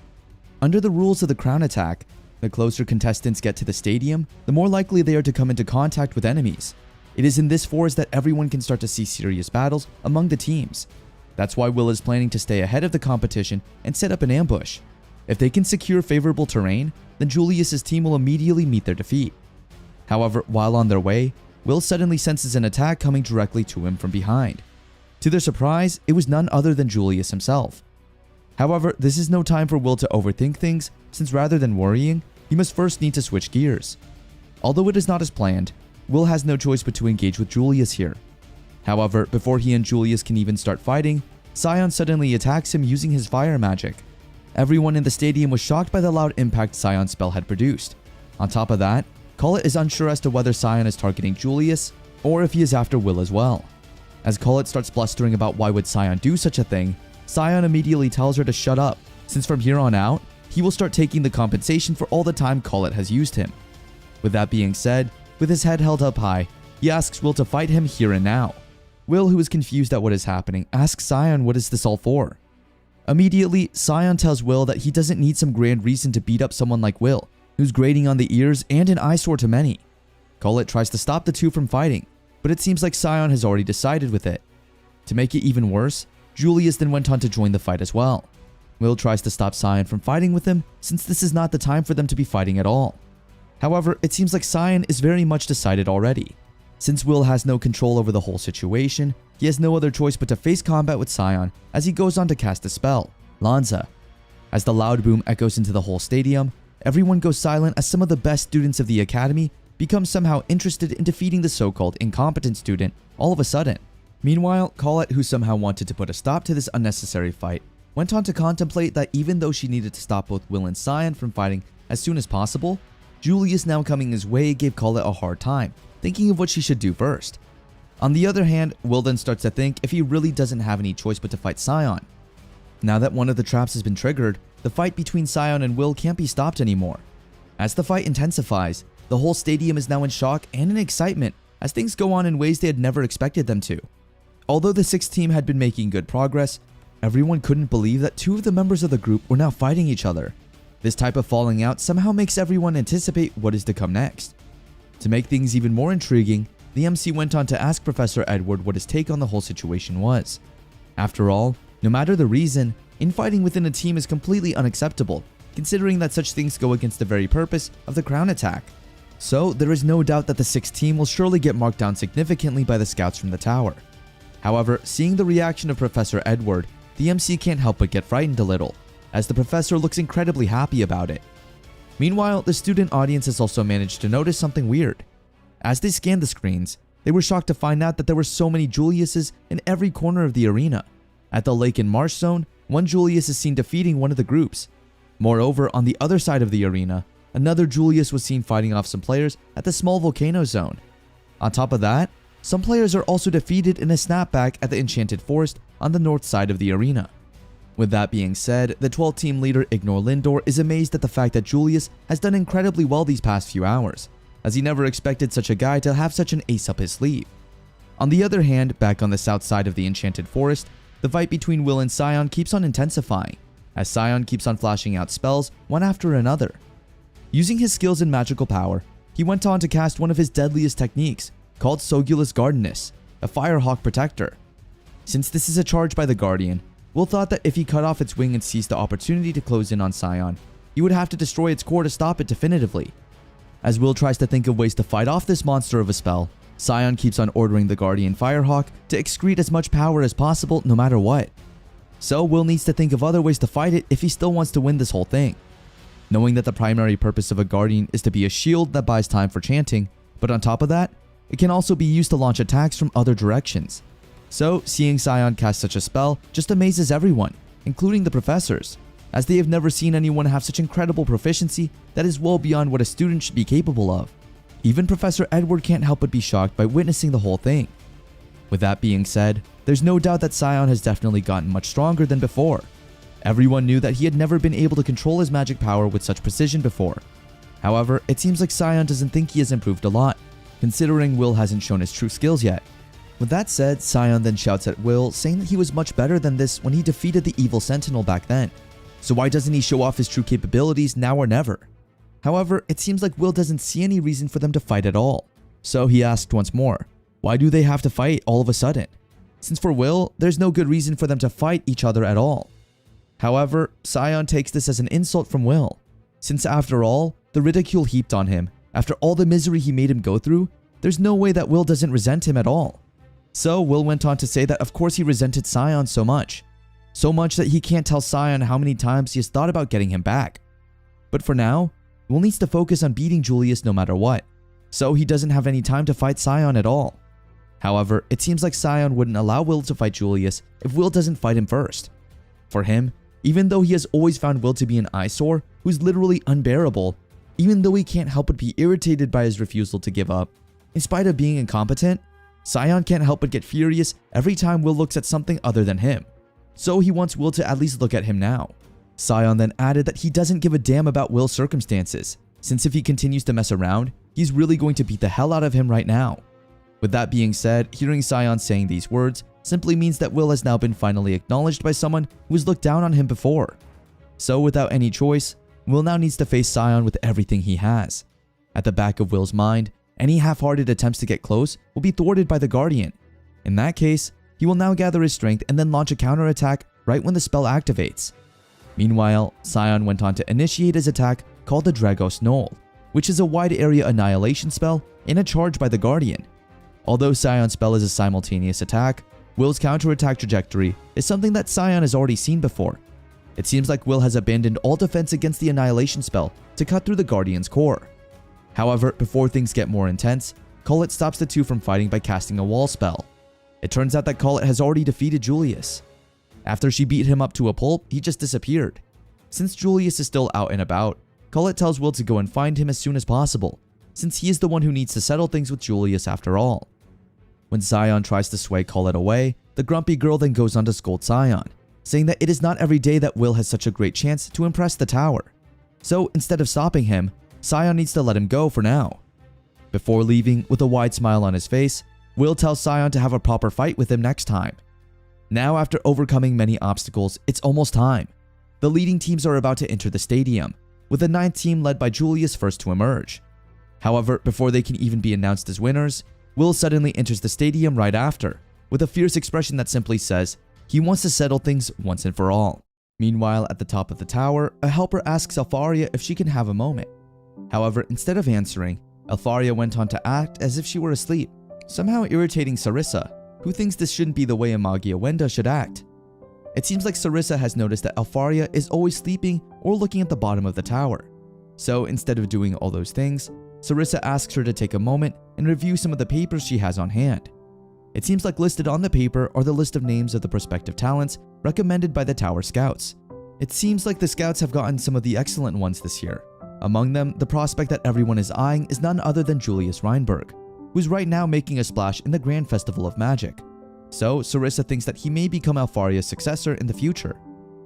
Under the rules of the crown attack, the closer contestants get to the stadium, the more likely they are to come into contact with enemies. It is in this forest that everyone can start to see serious battles among the teams. That's why Will is planning to stay ahead of the competition and set up an ambush. If they can secure favorable terrain, then Julius's team will immediately meet their defeat. However, while on their way, Will suddenly senses an attack coming directly to him from behind. To their surprise, it was none other than Julius himself. However, this is no time for Will to overthink things, since rather than worrying, he must first need to switch gears. Although it is not as planned, Will has no choice but to engage with Julius here. However, before he and Julius can even start fighting, Scion suddenly attacks him using his fire magic. Everyone in the stadium was shocked by the loud impact Scion's spell had produced. On top of that, Collet is unsure as to whether Scion is targeting Julius, or if he is after Will as well. As Collet starts blustering about why would Scion do such a thing, Scion immediately tells her to shut up, since from here on out, he will start taking the compensation for all the time Collet has used him. With that being said, with his head held up high, he asks Will to fight him here and now. Will, who is confused at what is happening, asks Scion what is this all for. Immediately, Scion tells Will that he doesn't need some grand reason to beat up someone like Will, who's grating on the ears and an eyesore to many. Collet tries to stop the two from fighting, but it seems like Scion has already decided with it. To make it even worse, Julius then went on to join the fight as well. Will tries to stop Scion from fighting with him, since this is not the time for them to be fighting at all. However, it seems like Scion is very much decided already. Since Will has no control over the whole situation, he has no other choice but to face combat with Scion as he goes on to cast a spell, Lanza. As the loud boom echoes into the whole stadium, everyone goes silent as some of the best students of the academy become somehow interested in defeating the so-called incompetent student all of a sudden. Meanwhile, Collet, who somehow wanted to put a stop to this unnecessary fight, went on to contemplate that even though she needed to stop both Will and Scion from fighting as soon as possible, Julius now coming his way gave Collet a hard time, thinking of what she should do first. On the other hand, Will then starts to think if he really doesn't have any choice but to fight Scion. Now that one of the traps has been triggered, the fight between Scion and Will can't be stopped anymore. As the fight intensifies, the whole stadium is now in shock and in excitement as things go on in ways they had never expected them to. Although the sixth team had been making good progress, everyone couldn't believe that two of the members of the group were now fighting each other. This type of falling out somehow makes everyone anticipate what is to come next. To make things even more intriguing, the MC went on to ask Professor Edward what his take on the whole situation was. After all, no matter the reason, infighting within a team is completely unacceptable, considering that such things go against the very purpose of the crown attack. So there is no doubt that the sixth team will surely get marked down significantly by the scouts from the tower. However, seeing the reaction of Professor Edward, the MC can't help but get frightened a little, as the professor looks incredibly happy about it. Meanwhile, the student audience has also managed to notice something weird. As they scanned the screens, they were shocked to find out that there were so many Juliuses in every corner of the arena. At the lake and marsh zone, one Julius is seen defeating one of the groups. Moreover, on the other side of the arena, another Julius was seen fighting off some players at the small volcano zone. On top of that, some players are also defeated in a snapback at the Enchanted Forest on the north side of the arena. With that being said, the 12th team leader Ignore Lindor is amazed at the fact that Julius has done incredibly well these past few hours, as he never expected such a guy to have such an ace up his sleeve. On the other hand, back on the south side of the Enchanted Forest, the fight between Will and Scion keeps on intensifying, as Scion keeps on flashing out spells one after another. Using his skills and magical power, he went on to cast one of his deadliest techniques, called Sogulus Guardianus, a Firehawk protector. Since this is a charge by the Guardian, Will thought that if he cut off its wing and seized the opportunity to close in on Scion, he would have to destroy its core to stop it definitively. As Will tries to think of ways to fight off this monster of a spell, Scion keeps on ordering the Guardian Firehawk to excrete as much power as possible no matter what. So Will needs to think of other ways to fight it if he still wants to win this whole thing. knowing that the primary purpose of a guardian is to be a shield that buys time for chanting, but on top of that, it can also be used to launch attacks from other directions. So, seeing Sion cast such a spell just amazes everyone, including the professors, as they have never seen anyone have such incredible proficiency that is well beyond what a student should be capable of. Even Professor Edward can't help but be shocked by witnessing the whole thing. With that being said, there's no doubt that Sion has definitely gotten much stronger than before. Everyone knew that he had never been able to control his magic power with such precision before. However, it seems like Sion doesn't think he has improved a lot, considering Will hasn't shown his true skills yet. With that said, Sion then shouts at Will, saying that he was much better than this when he defeated the evil Sentinel back then. So why doesn't he show off his true capabilities now or never? However, it seems like Will doesn't see any reason for them to fight at all. So he asked once more, why do they have to fight all of a sudden? Since for Will, there's no good reason for them to fight each other at all. However, Sion takes this as an insult from Will, since after all, the ridicule heaped on him, after all the misery he made him go through, there's no way that Will doesn't resent him at all. So Will went on to say that of course he resented Sion so much that he can't tell Sion how many times he has thought about getting him back. But for now, Will needs to focus on beating Julius no matter what, so he doesn't have any time to fight Sion at all. However, it seems like Sion wouldn't allow Will to fight Julius if Will doesn't fight him first. For him, even though he has always found Will to be an eyesore who's literally unbearable, even though he can't help but be irritated by his refusal to give up, in spite of being incompetent, Sion can't help but get furious every time Will looks at something other than him. So he wants Will to at least look at him now. Sion then added that he doesn't give a damn about Will's circumstances, since if he continues to mess around, he's really going to beat the hell out of him right now. With that being said, hearing Sion saying these words simply means that Will has now been finally acknowledged by someone who has looked down on him before. So without any choice, Will now needs to face Sion with everything he has. At the back of Will's mind, any half-hearted attempts to get close will be thwarted by the Guardian. In that case, he will now gather his strength and then launch a counterattack right when the spell activates. Meanwhile, Sion went on to initiate his attack called the Dragos Knoll, which is a wide area annihilation spell in a charge by the Guardian. Although Sion's spell is a simultaneous attack, Will's counterattack trajectory is something that Sion has already seen before. It seems like Will has abandoned all defense against the annihilation spell to cut through the Guardian's core. However, before things get more intense, Colette stops the two from fighting by casting a wall spell. It turns out that Colette has already defeated Julius. After she beat him up to a pulp, he just disappeared. Since Julius is still out and about, Colette tells Will to go and find him as soon as possible, since he is the one who needs to settle things with Julius after all. When Sion tries to sway Colette away, the grumpy girl then goes on to scold Sion, saying that it is not every day that Will has such a great chance to impress the tower. So instead of stopping him, Sion needs to let him go for now. Before leaving, with a wide smile on his face, Will tells Sion to have a proper fight with him next time. Now, after overcoming many obstacles, it's almost time. The leading teams are about to enter the stadium, with the 9th team led by Julius first to emerge. However, before they can even be announced as winners, Will suddenly enters the stadium right after, with a fierce expression that simply says he wants to settle things once and for all. Meanwhile, at the top of the tower, a helper asks Alfaria if she can have a moment. However, instead of answering, Alfaria went on to act as if she were asleep, somehow irritating Sarissa, who thinks this shouldn't be the way a Magia Wenda should act. It seems like Sarissa has noticed that Alfaria is always sleeping or looking at the bottom of the tower. So instead of doing all those things, Sarissa asks her to take a moment and review some of the papers she has on hand. It seems like listed on the paper are the list of names of the prospective talents recommended by the Tower Scouts. It seems like the Scouts have gotten some of the excellent ones this year. Among them, the prospect that everyone is eyeing is none other than Julius Reinberg, who's right now making a splash in the Grand Festival of Magic. So Sarissa thinks that he may become Alfaria's successor in the future.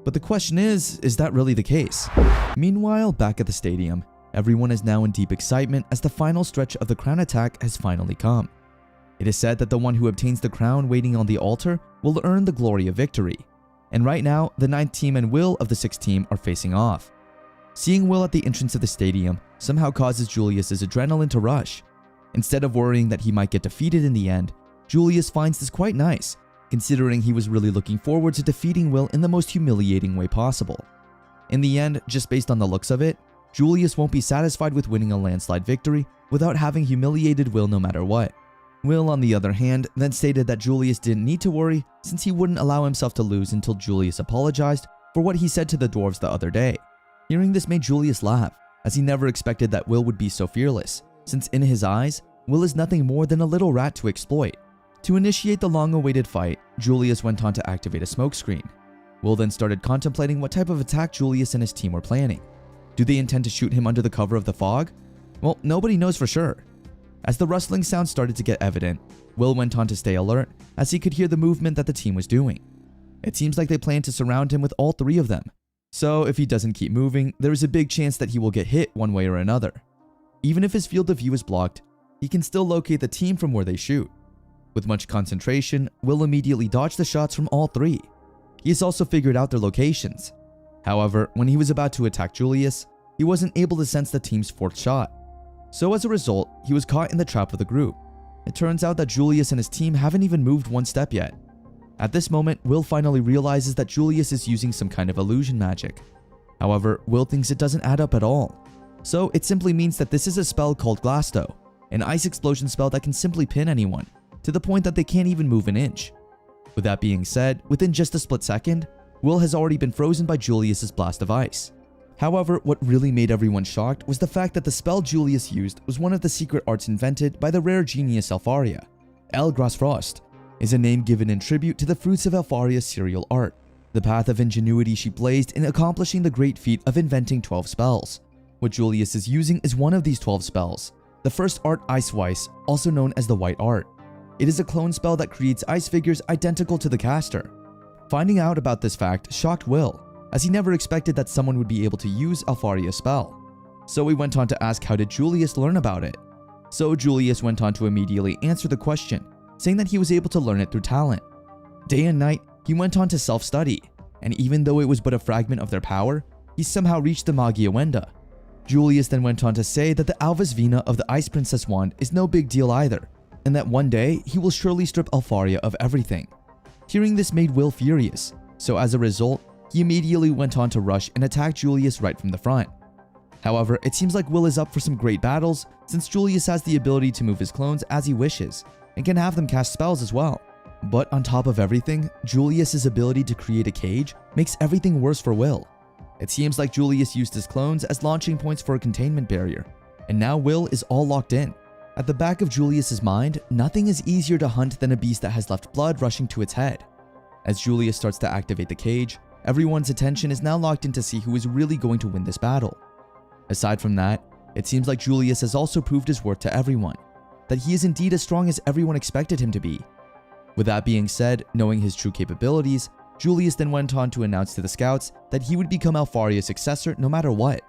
But the question is that really the case? Meanwhile, back at the stadium, everyone is now in deep excitement as the final stretch of the crown attack has finally come. It is said that the one who obtains the crown waiting on the altar will earn the glory of victory. And right now, the 9th team and Will of the 6th team are facing off. Seeing Will at the entrance of the stadium somehow causes Julius's adrenaline to rush. Instead of worrying that he might get defeated in the end, Julius finds this quite nice, considering he was really looking forward to defeating Will in the most humiliating way possible. In the end, just based on the looks of it, Julius won't be satisfied with winning a landslide victory without having humiliated Will no matter what. Will, on the other hand, then stated that Julius didn't need to worry since he wouldn't allow himself to lose until Julius apologized for what he said to the dwarves the other day. Hearing this made Julius laugh, as he never expected that Will would be so fearless, since in his eyes, Will is nothing more than a little rat to exploit. To initiate the long-awaited fight, Julius went on to activate a smokescreen. Will then started contemplating what type of attack Julius and his team were planning. Do they intend to shoot him under the cover of the fog? Well, nobody knows for sure. As the rustling sound started to get evident, Will went on to stay alert as he could hear the movement that the team was doing. It seems like they plan to surround him with all three of them. So if he doesn't keep moving, there is a big chance that he will get hit one way or another. Even if his field of view is blocked, he can still locate the team from where they shoot. With much concentration, Will immediately dodged the shots from all three. He has also figured out their locations. However, when he was about to attack Julius, he wasn't able to sense the team's fourth shot. So as a result, he was caught in the trap of the group. It turns out that Julius and his team haven't even moved one step yet. At this moment, Will finally realizes that Julius is using some kind of illusion magic. However, Will thinks it doesn't add up at all. So it simply means that this is a spell called Glasto, an ice explosion spell that can simply pin anyone, to the point that they can't even move an inch. With that being said, within just a split second, Will has already been frozen by Julius's blast of ice. However, what really made everyone shocked was the fact that the spell Julius used was one of the secret arts invented by the rare genius Alfaria. El Grasfrost is a name given in tribute to the fruits of Alfaria's cereal art, the path of ingenuity she blazed in accomplishing the great feat of inventing 12 spells. What Julius is using is one of these 12 spells, the first art Ice Weiss, also known as the White Art. It is a clone spell that creates ice figures identical to the caster. Finding out about this fact shocked Will, as he never expected that someone would be able to use Alfaria's spell. So he went on to ask how did Julius learn about it. So Julius went on to immediately answer the question, saying that he was able to learn it through talent. Day and night, he went on to self-study, and even though it was but a fragment of their power, he somehow reached the Magia Wenda. Julius then went on to say that the Alvis Vina of the Ice Princess wand is no big deal either, and that one day he will surely strip Alfaria of everything. Hearing this made Will furious, so as a result, he immediately went on to rush and attack Julius right from the front. However, it seems like Will is up for some great battles since Julius has the ability to move his clones as he wishes, and can have them cast spells as well. But on top of everything, Julius's ability to create a cage makes everything worse for Will. It seems like Julius used his clones as launching points for a containment barrier, and now Will is all locked in. At the back of Julius's mind, nothing is easier to hunt than a beast that has left blood rushing to its head. As Julius starts to activate the cage, everyone's attention is now locked in to see who is really going to win this battle. Aside from that, it seems like Julius has also proved his worth to everyone, that he is indeed as strong as everyone expected him to be. With that being said, knowing his true capabilities, Julius then went on to announce to the scouts that he would become Alfaria's successor no matter what,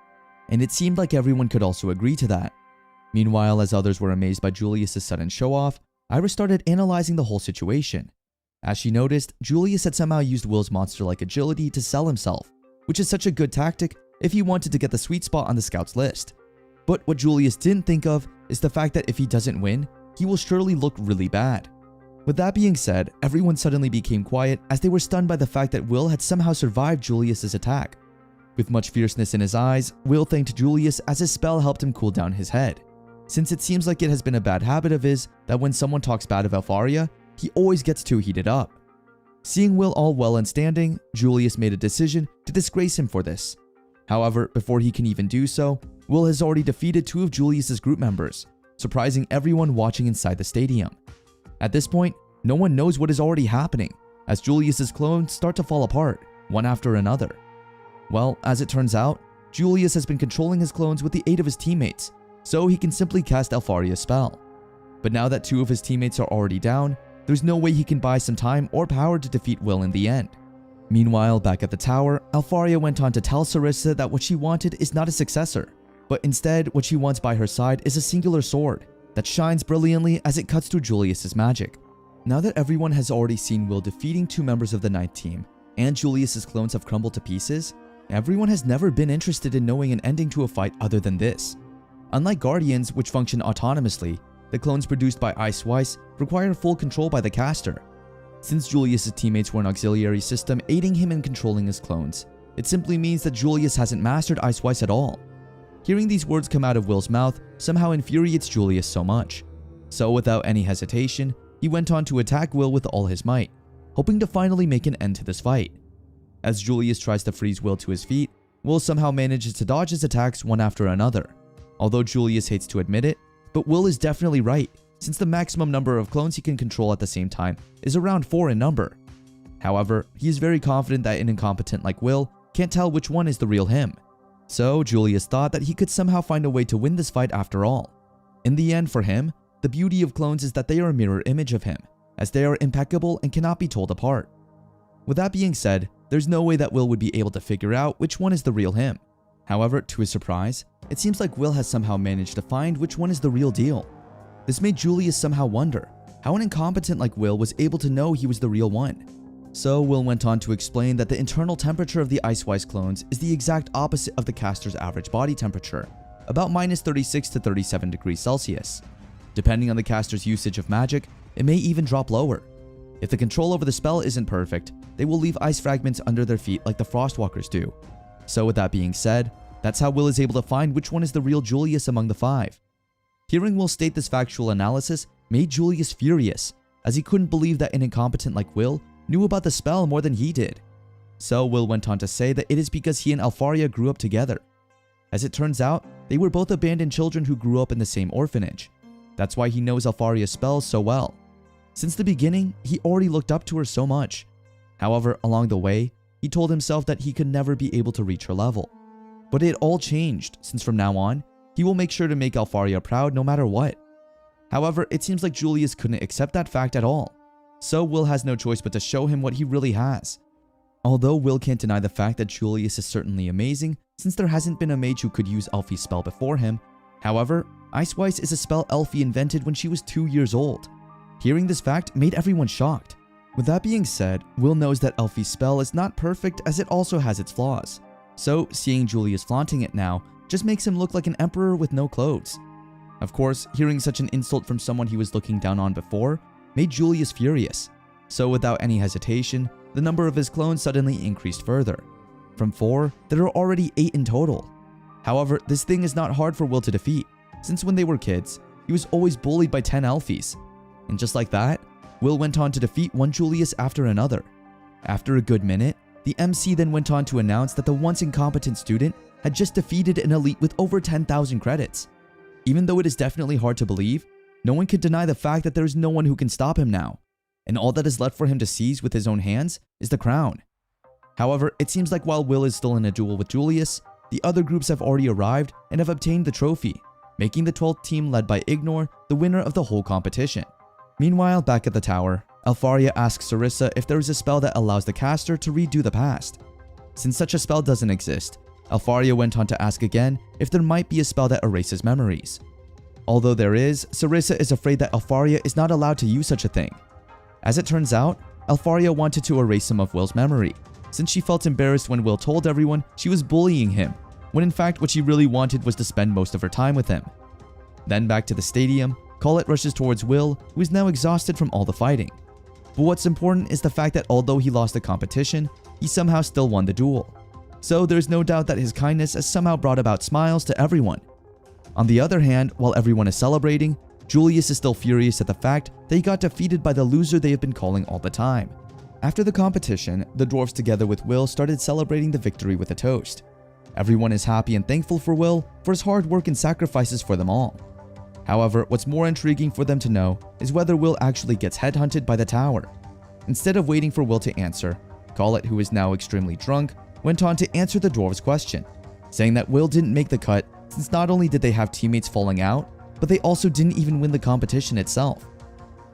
and it seemed like everyone could also agree to that. Meanwhile, as others were amazed by Julius's sudden show-off, Iris started analyzing the whole situation. As she noticed, Julius had somehow used Will's monster-like agility to sell himself, which is such a good tactic if he wanted to get the sweet spot on the scouts list. But what Julius didn't think of is the fact that if he doesn't win, he will surely look really bad. With that being said, everyone suddenly became quiet as they were stunned by the fact that Will had somehow survived Julius's attack. With much fierceness in his eyes, Will thanked Julius as his spell helped him cool down his head, since it seems like it has been a bad habit of his that when someone talks bad of Alfaria, he always gets too heated up. Seeing Will all well and standing, Julius made a decision to disgrace him for this. However, before he can even do so, Will has already defeated two of Julius's group members, surprising everyone watching inside the stadium. At this point, no one knows what is already happening, as Julius's clones start to fall apart, one after another. Well, as it turns out, Julius has been controlling his clones with the aid of his teammates, so he can simply cast Alfaria's spell. But now that two of his teammates are already down, there's no way he can buy some time or power to defeat Will in the end. Meanwhile, back at the tower, Alfaria went on to tell Sarissa that what she wanted is not a successor, but instead what she wants by her side is a singular sword that shines brilliantly as it cuts through Julius's magic. Now that everyone has already seen Will defeating two members of the Ninth Team, and Julius's clones have crumbled to pieces, everyone has never been interested in knowing an ending to a fight other than this. Unlike Guardians, which function autonomously, the clones produced by Ice Weiss require full control by the caster. Since Julius's teammates were an auxiliary system aiding him in controlling his clones, it simply means that Julius hasn't mastered Ice Weiss at all. Hearing these words come out of Will's mouth somehow infuriates Julius so much. So without any hesitation, he went on to attack Will with all his might, hoping to finally make an end to this fight. As Julius tries to freeze Will to his feet, Will somehow manages to dodge his attacks one after another. Although Julius hates to admit it, but Will is definitely right, since the maximum number of clones he can control at the same time is around 4 in number. However, he is very confident that an incompetent like Will can't tell which one is the real him. So Julius thought that he could somehow find a way to win this fight after all. In the end, for him, the beauty of clones is that they are a mirror image of him, as they are impeccable and cannot be told apart. With that being said, there's no way that Will would be able to figure out which one is the real him. However, to his surprise, it seems like Will has somehow managed to find which one is the real deal. This made Julius somehow wonder how an incompetent like Will was able to know he was the real one. So Will went on to explain that the internal temperature of the Icewise clones is the exact opposite of the caster's average body temperature, about -36 to 37 degrees Celsius. Depending on the caster's usage of magic, it may even drop lower. If the control over the spell isn't perfect, they will leave ice fragments under their feet like the Frostwalkers do. So with that being said, that's how Will is able to find which one is the real Julius among the 5. Hearing Will state this factual analysis made Julius furious, as he couldn't believe that an incompetent like Will knew about the spell more than he did. So Will went on to say that it is because he and Alfaria grew up together. As it turns out, they were both abandoned children who grew up in the same orphanage. That's why he knows Alfaria's spells so well. Since the beginning, he already looked up to her so much. However, along the way, he told himself that he could never be able to reach her level. But it all changed, since from now on, he will make sure to make Alfaria proud no matter what. However, it seems like Julius couldn't accept that fact at all. So Will has no choice but to show him what he really has. Although Will can't deny the fact that Julius is certainly amazing, since there hasn't been a mage who could use Elfie's spell before him. However, Icewise is a spell Elfie invented when she was 2 years old. Hearing this fact made everyone shocked. With that being said, Will knows that Elfie's spell is not perfect as it also has its flaws. So seeing Julius flaunting it now just makes him look like an emperor with no clothes. Of course, hearing such an insult from someone he was looking down on before made Julius furious. So without any hesitation, the number of his clones suddenly increased further. From 4, there are already 8 in total. However, this thing is not hard for Will to defeat, since when they were kids, he was always bullied by 10 Elfies. And just like that, Will went on to defeat one Julius after another. After a good minute, the MC then went on to announce that the once incompetent student had just defeated an elite with over 10,000 credits. Even though it is definitely hard to believe, no one could deny the fact that there is no one who can stop him now, and all that is left for him to seize with his own hands is the crown. However, it seems like while Will is still in a duel with Julius, the other groups have already arrived and have obtained the trophy, making the 12th team led by Ignore the winner of the whole competition. Meanwhile, back at the tower, Alfaria asks Sarissa if there is a spell that allows the caster to redo the past. Since such a spell doesn't exist, Alfaria went on to ask again if there might be a spell that erases memories. Although there is, Sarissa is afraid that Alfaria is not allowed to use such a thing. As it turns out, Alfaria wanted to erase some of Will's memory, since she felt embarrassed when Will told everyone she was bullying him, when in fact what she really wanted was to spend most of her time with him. Then back to the stadium, Colette rushes towards Will, who is now exhausted from all the fighting. But what's important is the fact that although he lost the competition, he somehow still won the duel. So there's no doubt that his kindness has somehow brought about smiles to everyone. On the other hand, while everyone is celebrating, Julius is still furious at the fact that he got defeated by the loser they have been calling all the time. After the competition, the dwarves together with Will started celebrating the victory with a toast. Everyone is happy and thankful for Will for his hard work and sacrifices for them all. However, what's more intriguing for them to know is whether Will actually gets headhunted by the tower. Instead of waiting for Will to answer, Colette, who is now extremely drunk, went on to answer the dwarves' question, saying that Will didn't make the cut since not only did they have teammates falling out, but they also didn't even win the competition itself.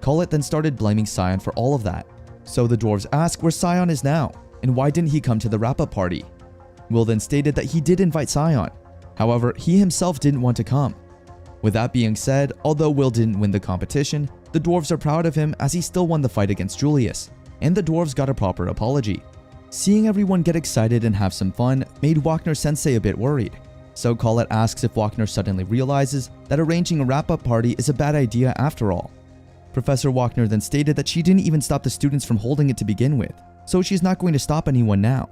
Colette then started blaming Scion for all of that. So the dwarves ask where Scion is now, and why didn't he come to the wrap-up party. Will then stated that he did invite Scion, however, he himself didn't want to come. With that being said, although Will didn't win the competition, the dwarves are proud of him as he still won the fight against Julius, and the dwarves got a proper apology. Seeing everyone get excited and have some fun made Wagner-sensei a bit worried. So Colette asks if Wagner suddenly realizes that arranging a wrap-up party is a bad idea after all. Professor Wagner then stated that she didn't even stop the students from holding it to begin with, so she's not going to stop anyone now.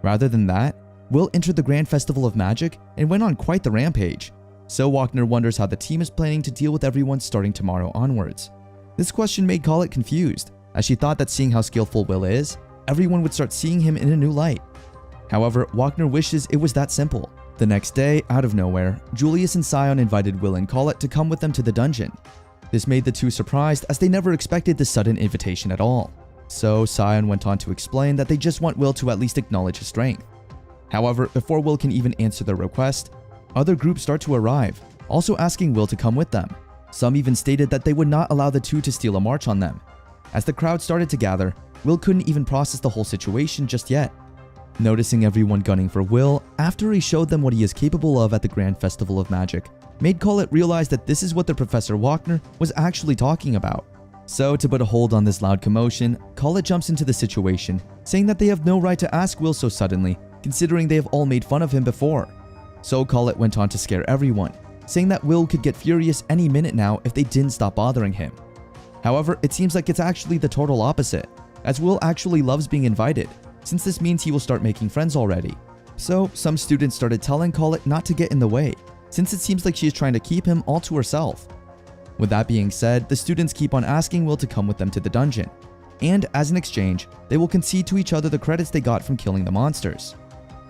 Rather than that, Will entered the Grand Festival of Magic and went on quite the rampage. So Wagner wonders how the team is planning to deal with everyone starting tomorrow onwards. This question made Colette confused, as she thought that seeing how skillful Will is, everyone would start seeing him in a new light. However, Wagner wishes it was that simple. The next day, out of nowhere, Julius and Sion invited Will and Collett to come with them to the dungeon. This made the two surprised as they never expected this sudden invitation at all. So Sion went on to explain that they just want Will to at least acknowledge his strength. However, before Will can even answer their request, other groups start to arrive, also asking Will to come with them. Some even stated that they would not allow the two to steal a march on them. As the crowd started to gather, Will couldn't even process the whole situation just yet. Noticing everyone gunning for Will after he showed them what he is capable of at the Grand Festival of Magic made Collett realize that this is what the Professor Wagner was actually talking about. So to put a hold on this loud commotion, Collett jumps into the situation, saying that they have no right to ask Will so suddenly, considering they have all made fun of him before. So Collett went on to scare everyone, saying that Will could get furious any minute now if they didn't stop bothering him. However, it seems like it's actually the total opposite, as Will actually loves being invited, since this means he will start making friends already. So some students started telling Collett not to get in the way, since it seems like she is trying to keep him all to herself. With that being said, the students keep on asking Will to come with them to the dungeon, and as an exchange, they will concede to each other the credits they got from killing the monsters.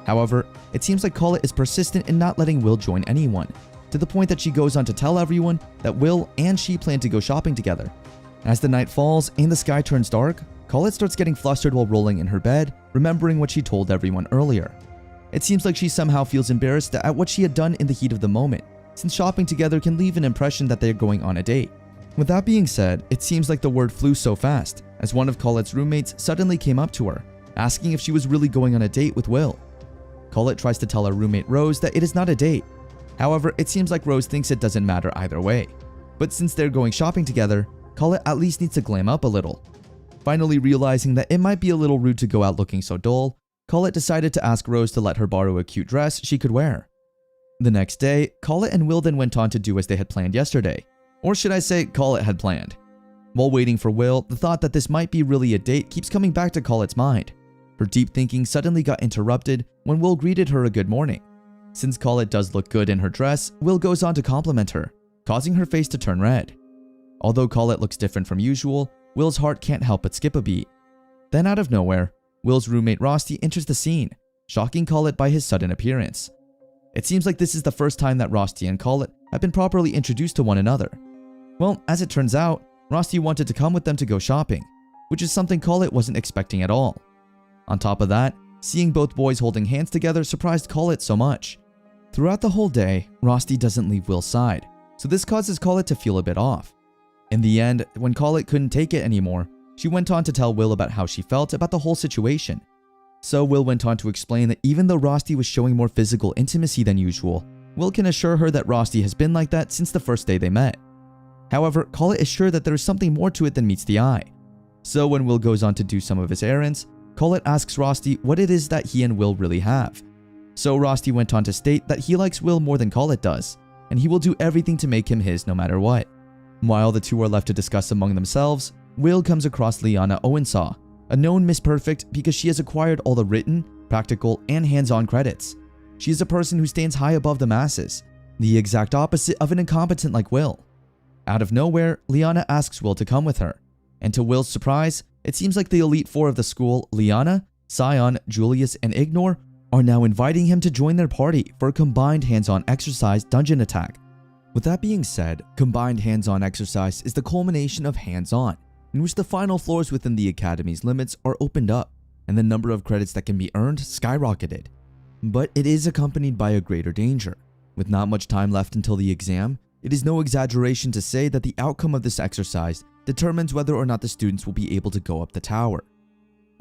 However, it seems like Collett is persistent in not letting Will join anyone, to the point that she goes on to tell everyone that Will and she plan to go shopping together. As the night falls and the sky turns dark, Collett starts getting flustered while rolling in her bed, remembering what she told everyone earlier. It seems like she somehow feels embarrassed at what she had done in the heat of the moment, since shopping together can leave an impression that they are going on a date. With that being said, it seems like the word flew so fast, as one of Collett's roommates suddenly came up to her, asking if she was really going on a date with Will. Collett tries to tell her roommate Rose that it is not a date. However, it seems like Rose thinks it doesn't matter either way. But since they're going shopping together, Collett at least needs to glam up a little. Finally realizing that it might be a little rude to go out looking so dull, Collett decided to ask Rose to let her borrow a cute dress she could wear. The next day, Collett and Will then went on to do as they had planned yesterday. Or should I say, Collett had planned. While waiting for Will, the thought that this might be really a date keeps coming back to Collett's mind. Her deep thinking suddenly got interrupted when Will greeted her a good morning. Since Collett does look good in her dress, Will goes on to compliment her, causing her face to turn red. Although Collett looks different from usual, Will's heart can't help but skip a beat. Then out of nowhere, Will's roommate Rosti enters the scene, shocking Collett by his sudden appearance. It seems like this is the first time that Rosti and Collett have been properly introduced to one another. Well, as it turns out, Rosti wanted to come with them to go shopping, which is something Collett wasn't expecting at all. On top of that, seeing both boys holding hands together surprised Collett so much. Throughout the whole day, Rosti doesn't leave Will's side, so this causes Collett to feel a bit off. In the end, when Collett couldn't take it anymore, she went on to tell Will about how she felt about the whole situation. So Will went on to explain that even though Rosti was showing more physical intimacy than usual, Will can assure her that Rosti has been like that since the first day they met. However, Collett is sure that there is something more to it than meets the eye. So when Will goes on to do some of his errands, Collett asks Rosti what it is that he and Will really have. So Rosti went on to state that he likes Will more than Collett does, and he will do everything to make him his no matter what. While the two are left to discuss among themselves, Will comes across Liana Owensaw, a known Miss Perfect because she has acquired all the written, practical, and hands-on credits. She is a person who stands high above the masses, the exact opposite of an incompetent like Will. Out of nowhere, Liana asks Will to come with her, and to Will's surprise, it seems like the Elite Four of the school, Liana, Sion, Julius, and Ignore, are now inviting him to join their party for a combined hands-on exercise dungeon attack. With that being said, combined hands-on exercise is the culmination of hands-on, in which the final floors within the academy's limits are opened up, and the number of credits that can be earned skyrocketed. But it is accompanied by a greater danger. With not much time left until the exam, it is no exaggeration to say that the outcome of this exercise determines whether or not the students will be able to go up the tower.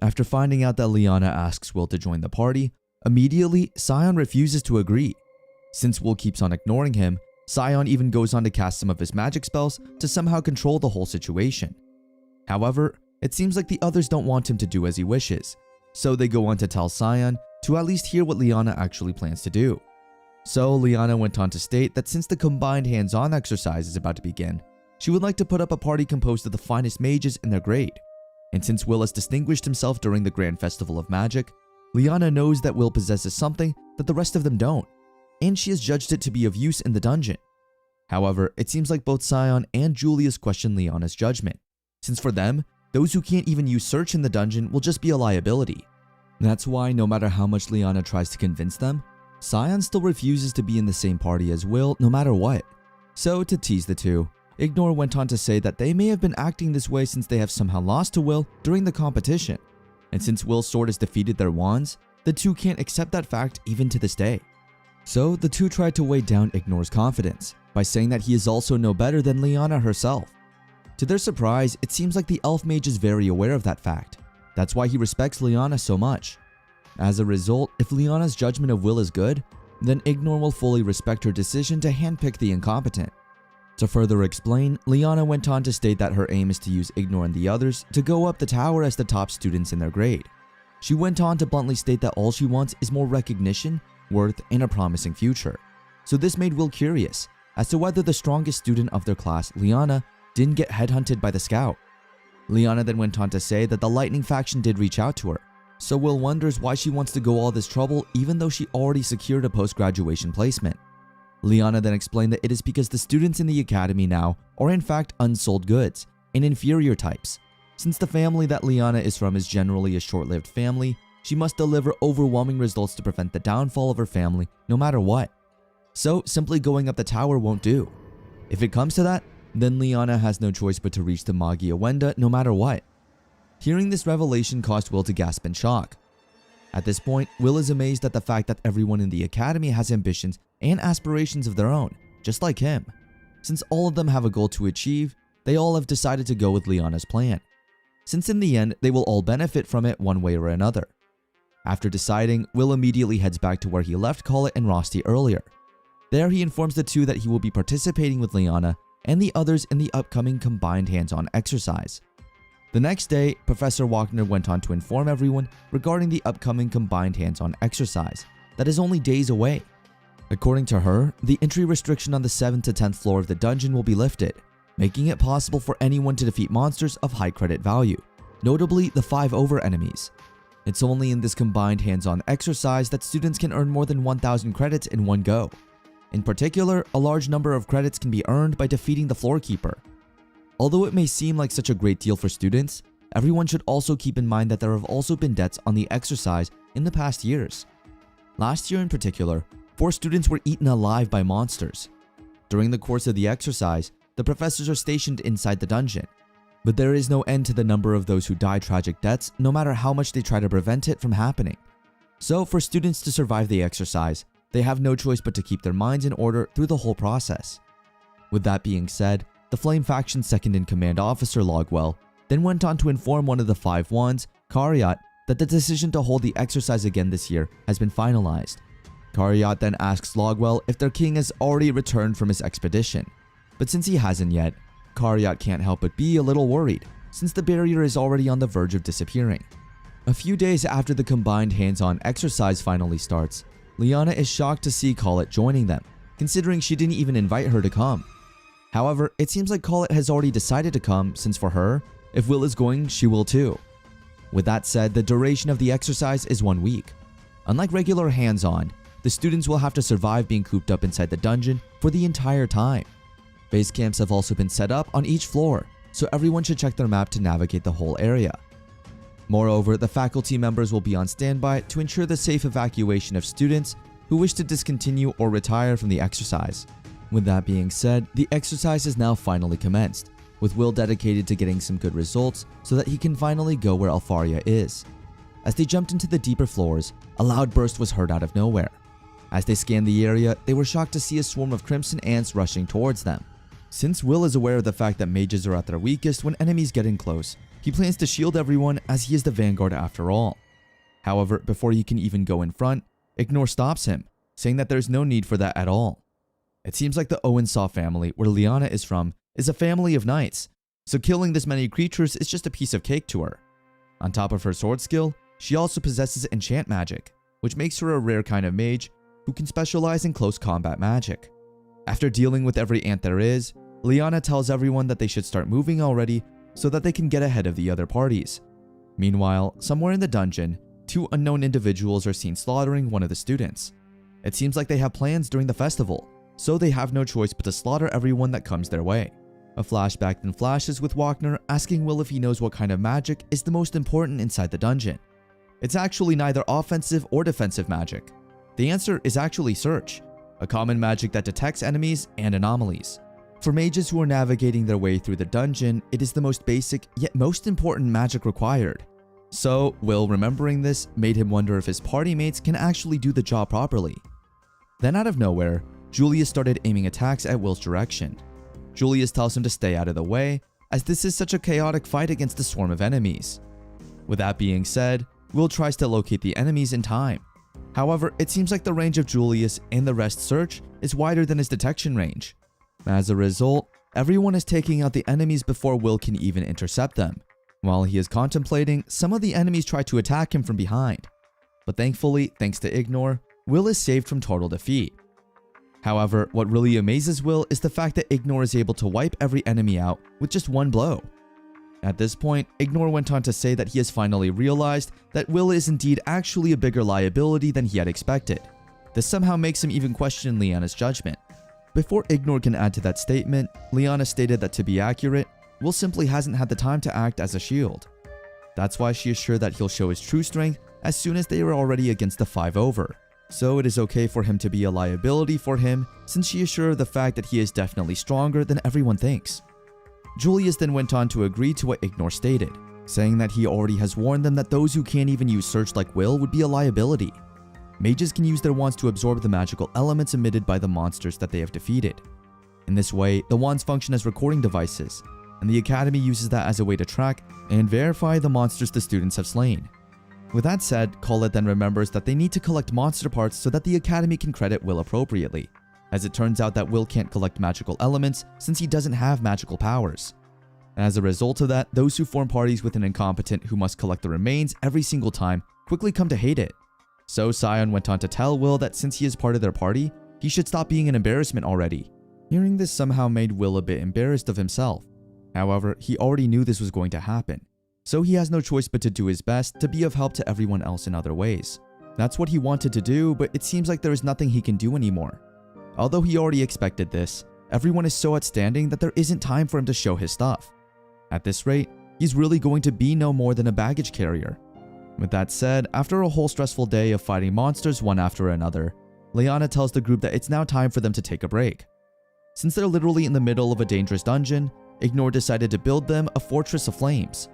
After finding out that Liana asks Will to join the party, immediately Sion refuses to agree. Since Will keeps on ignoring him, Sion even goes on to cast some of his magic spells to somehow control the whole situation. However, it seems like the others don't want him to do as he wishes, so they go on to tell Sion to at least hear what Liana actually plans to do. So Liana went on to state that since the combined hands-on exercise is about to begin, she would like to put up a party composed of the finest mages in their grade. And since Will has distinguished himself during the Grand Festival of Magic, Liana knows that Will possesses something that the rest of them don't, and she has judged it to be of use in the dungeon. However, it seems like both Sion and Julius question Liana's judgment, since for them, those who can't even use search in the dungeon will just be a liability. That's why no matter how much Liana tries to convince them, Sion still refuses to be in the same party as Will no matter what. So to tease the two, Ignore went on to say that they may have been acting this way since they have somehow lost to Will during the competition. And since Will's sword has defeated their wands, the two can't accept that fact even to this day. So the two tried to weigh down Ignore's confidence by saying that he is also no better than Liana herself. To their surprise, it seems like the elf mage is very aware of that fact. That's why he respects Liana so much. As a result, if Liana's judgment of Will is good, then Ignore will fully respect her decision to handpick the incompetent. To further explain, Liana went on to state that her aim is to use Ignore and the others to go up the tower as the top students in their grade. She went on to bluntly state that all she wants is more recognition, worth, and a promising future. So this made Will curious as to whether the strongest student of their class, Liana, didn't get headhunted by the scout. Liana then went on to say that the Lightning faction did reach out to her, so Will wonders why she wants to go all this trouble even though she already secured a post-graduation placement. Liana then explained that it is because the students in the academy now are in fact unsold goods and inferior types. Since the family that Liana is from is generally a short-lived family, she must deliver overwhelming results to prevent the downfall of her family no matter what. So simply going up the tower won't do. If it comes to that, then Liana has no choice but to reach the Magia Wenda no matter what. Hearing this revelation caused Will to gasp in shock. At this point, Will is amazed at the fact that everyone in the academy has ambitions and aspirations of their own, just like him. Since all of them have a goal to achieve, they all have decided to go with Liana's plan, since in the end, they will all benefit from it one way or another. After deciding, Will immediately heads back to where he left Collet and Rosti earlier. There, he informs the two that he will be participating with Liana and the others in the upcoming combined hands-on exercise. The next day, Professor Wagner went on to inform everyone regarding the upcoming combined hands-on exercise that is only days away. According to her, the entry restriction on the 7th to 10th floor of the dungeon will be lifted, making it possible for anyone to defeat monsters of high credit value, notably the 5-over enemies. It's only in this combined hands-on exercise that students can earn more than 1,000 credits in one go. In particular, a large number of credits can be earned by defeating the floor keeper. Although it may seem like such a great deal for students, everyone should also keep in mind that there have also been deaths on the exercise in the past years. Last year in particular, 4 students were eaten alive by monsters. During the course of the exercise, the professors are stationed inside the dungeon, but there is no end to the number of those who die tragic deaths no matter how much they try to prevent it from happening. So for students to survive the exercise, they have no choice but to keep their minds in order through the whole process. With that being said, the Flame Faction's second-in-command officer Logwell then went on to inform one of the 5 wands, Karyat, that the decision to hold the exercise again this year has been finalized. Karyat then asks Logwell if their king has already returned from his expedition, but since he hasn't yet, Karyat can't help but be a little worried, since the barrier is already on the verge of disappearing. A few days after the combined hands-on exercise finally starts, Liana is shocked to see Collet joining them, considering she didn't even invite her to come. However, it seems like Collet has already decided to come, since for her, if Will is going, she will too. With that said, the duration of the exercise is 1 week. Unlike regular hands-on, the students will have to survive being cooped up inside the dungeon for the entire time. Base camps have also been set up on each floor, so everyone should check their map to navigate the whole area. Moreover, the faculty members will be on standby to ensure the safe evacuation of students who wish to discontinue or retire from the exercise. With that being said, the exercise is now finally commenced, with Will dedicated to getting some good results so that he can finally go where Alfaria is. As they jumped into the deeper floors, a loud burst was heard out of nowhere. As they scanned the area, they were shocked to see a swarm of crimson ants rushing towards them. Since Will is aware of the fact that mages are at their weakest when enemies get in close, he plans to shield everyone as he is the vanguard after all. However, before he can even go in front, Ignore stops him, saying that there's no need for that at all. It seems like the Owensaw family, where Liana is from, is a family of knights, so killing this many creatures is just a piece of cake to her. On top of her sword skill, she also possesses enchant magic, which makes her a rare kind of mage who can specialize in close combat magic. After dealing with every ant there is, Liana tells everyone that they should start moving already so that they can get ahead of the other parties. Meanwhile, somewhere in the dungeon, 2 unknown individuals are seen slaughtering one of the students. It seems like they have plans during the festival, so they have no choice but to slaughter everyone that comes their way. A flashback then flashes with Wagner asking Will if he knows what kind of magic is the most important inside the dungeon. It's actually neither offensive or defensive magic. The answer is actually search, a common magic that detects enemies and anomalies. For mages who are navigating their way through the dungeon, it is the most basic yet most important magic required. So, Will remembering this made him wonder if his party mates can actually do the job properly. Then out of nowhere, Julius started aiming attacks at Will's direction. Julius tells him to stay out of the way, as this is such a chaotic fight against a swarm of enemies. With that being said, Will tries to locate the enemies in time. However, it seems like the range of Julius and the rest's search is wider than his detection range. As a result, everyone is taking out the enemies before Will can even intercept them. While he is contemplating, some of the enemies try to attack him from behind. But thankfully, thanks to Ignore, Will is saved from total defeat. However, what really amazes Will is the fact that Ignore is able to wipe every enemy out with just one blow. At this point, Ignore went on to say that he has finally realized that Will is indeed actually a bigger liability than he had expected. This somehow makes him even question Liana's judgment. Before Ignore can add to that statement, Liana stated that to be accurate, Will simply hasn't had the time to act as a shield. That's why she is sure that he'll show his true strength as soon as they are already against the 5 over. So it is okay for him to be a liability for him, since she is sure of the fact that he is definitely stronger than everyone thinks. Julius then went on to agree to what Ignore stated, saying that he already has warned them that those who can't even use search like Will would be a liability. Mages can use their wands to absorb the magical elements emitted by the monsters that they have defeated. In this way, the wands function as recording devices, and the Academy uses that as a way to track and verify the monsters the students have slain. With that said, Colette then remembers that they need to collect monster parts so that the Academy can credit Will appropriately, as it turns out that Will can't collect magical elements since he doesn't have magical powers. As a result of that, those who form parties with an incompetent who must collect the remains every single time quickly come to hate it. So Sion went on to tell Will that since he is part of their party, he should stop being an embarrassment already. Hearing this somehow made Will a bit embarrassed of himself. However, he already knew this was going to happen, so he has no choice but to do his best to be of help to everyone else in other ways. That's what he wanted to do, but it seems like there is nothing he can do anymore. Although he already expected this, everyone is so outstanding that there isn't time for him to show his stuff. At this rate, he's really going to be no more than a baggage carrier. With that said, after a whole stressful day of fighting monsters one after another, Liana tells the group that it's now time for them to take a break. Since they're literally in the middle of a dangerous dungeon, Ignore decided to build them a fortress of flames.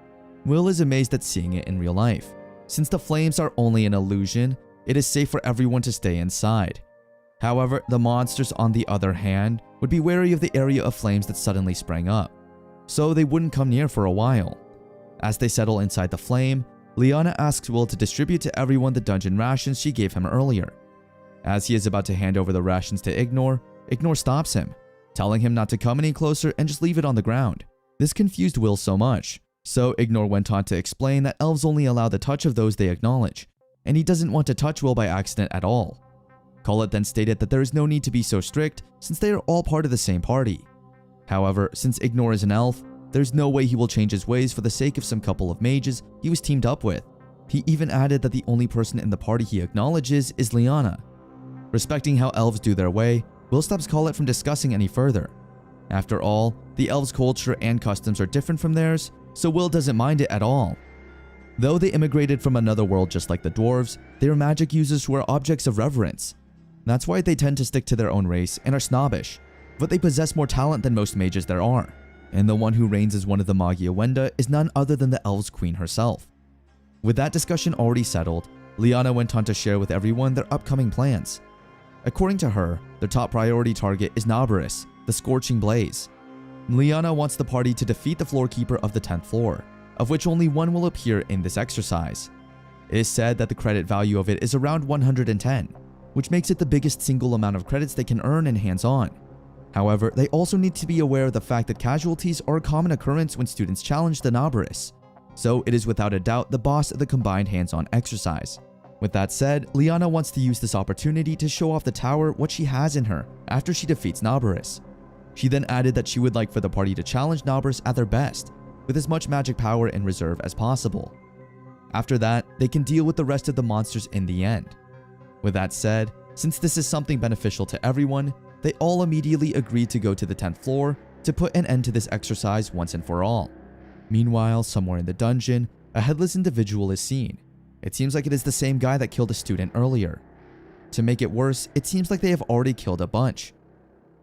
Will is amazed at seeing it in real life. Since the flames are only an illusion, it is safe for everyone to stay inside. However, the monsters on the other hand would be wary of the area of flames that suddenly sprang up, so they wouldn't come near for a while. As they settle inside the flame, Liana asks Will to distribute to everyone the dungeon rations she gave him earlier. As he is about to hand over the rations to Ignore, Ignore stops him, telling him not to come any closer and just leave it on the ground. This confused Will so much, so Ignore went on to explain that elves only allow the touch of those they acknowledge, and he doesn't want to touch Will by accident at all. Colette then stated that there is no need to be so strict since they are all part of the same party. However, since Ignore is an elf, there's no way he will change his ways for the sake of some couple of mages he was teamed up with. He even added that the only person in the party he acknowledges is Liana. Respecting how elves do their way, Will stops Colette from discussing any further. After all, the elves' culture and customs are different from theirs, so Will doesn't mind it at all. Though they immigrated from another world just like the dwarves, they are magic users who are objects of reverence. That's why they tend to stick to their own race and are snobbish, but they possess more talent than most mages there are, and the one who reigns as one of the Magia Wenda is none other than the elves' queen herself. With that discussion already settled, Liana went on to share with everyone their upcoming plans. According to her, their top priority target is Nabaris, the Scorching Blaze. Liana wants the party to defeat the floorkeeper of the 10th floor, of which only one will appear in this exercise. It is said that the credit value of it is around 110, which makes it the biggest single amount of credits they can earn in hands-on. However, they also need to be aware of the fact that casualties are a common occurrence when students challenge the Nabaris, so it is without a doubt the boss of the combined hands-on exercise. With that said, Liana wants to use this opportunity to show off the tower what she has in her after she defeats Nabaris. She then added that she would like for the party to challenge Nabaris at their best, with as much magic power in reserve as possible. After that, they can deal with the rest of the monsters in the end. With that said, since this is something beneficial to everyone, they all immediately agreed to go to the 10th floor to put an end to this exercise once and for all. Meanwhile, somewhere in the dungeon, a headless individual is seen. It seems like it is the same guy that killed a student earlier. To make it worse, it seems like they have already killed a bunch.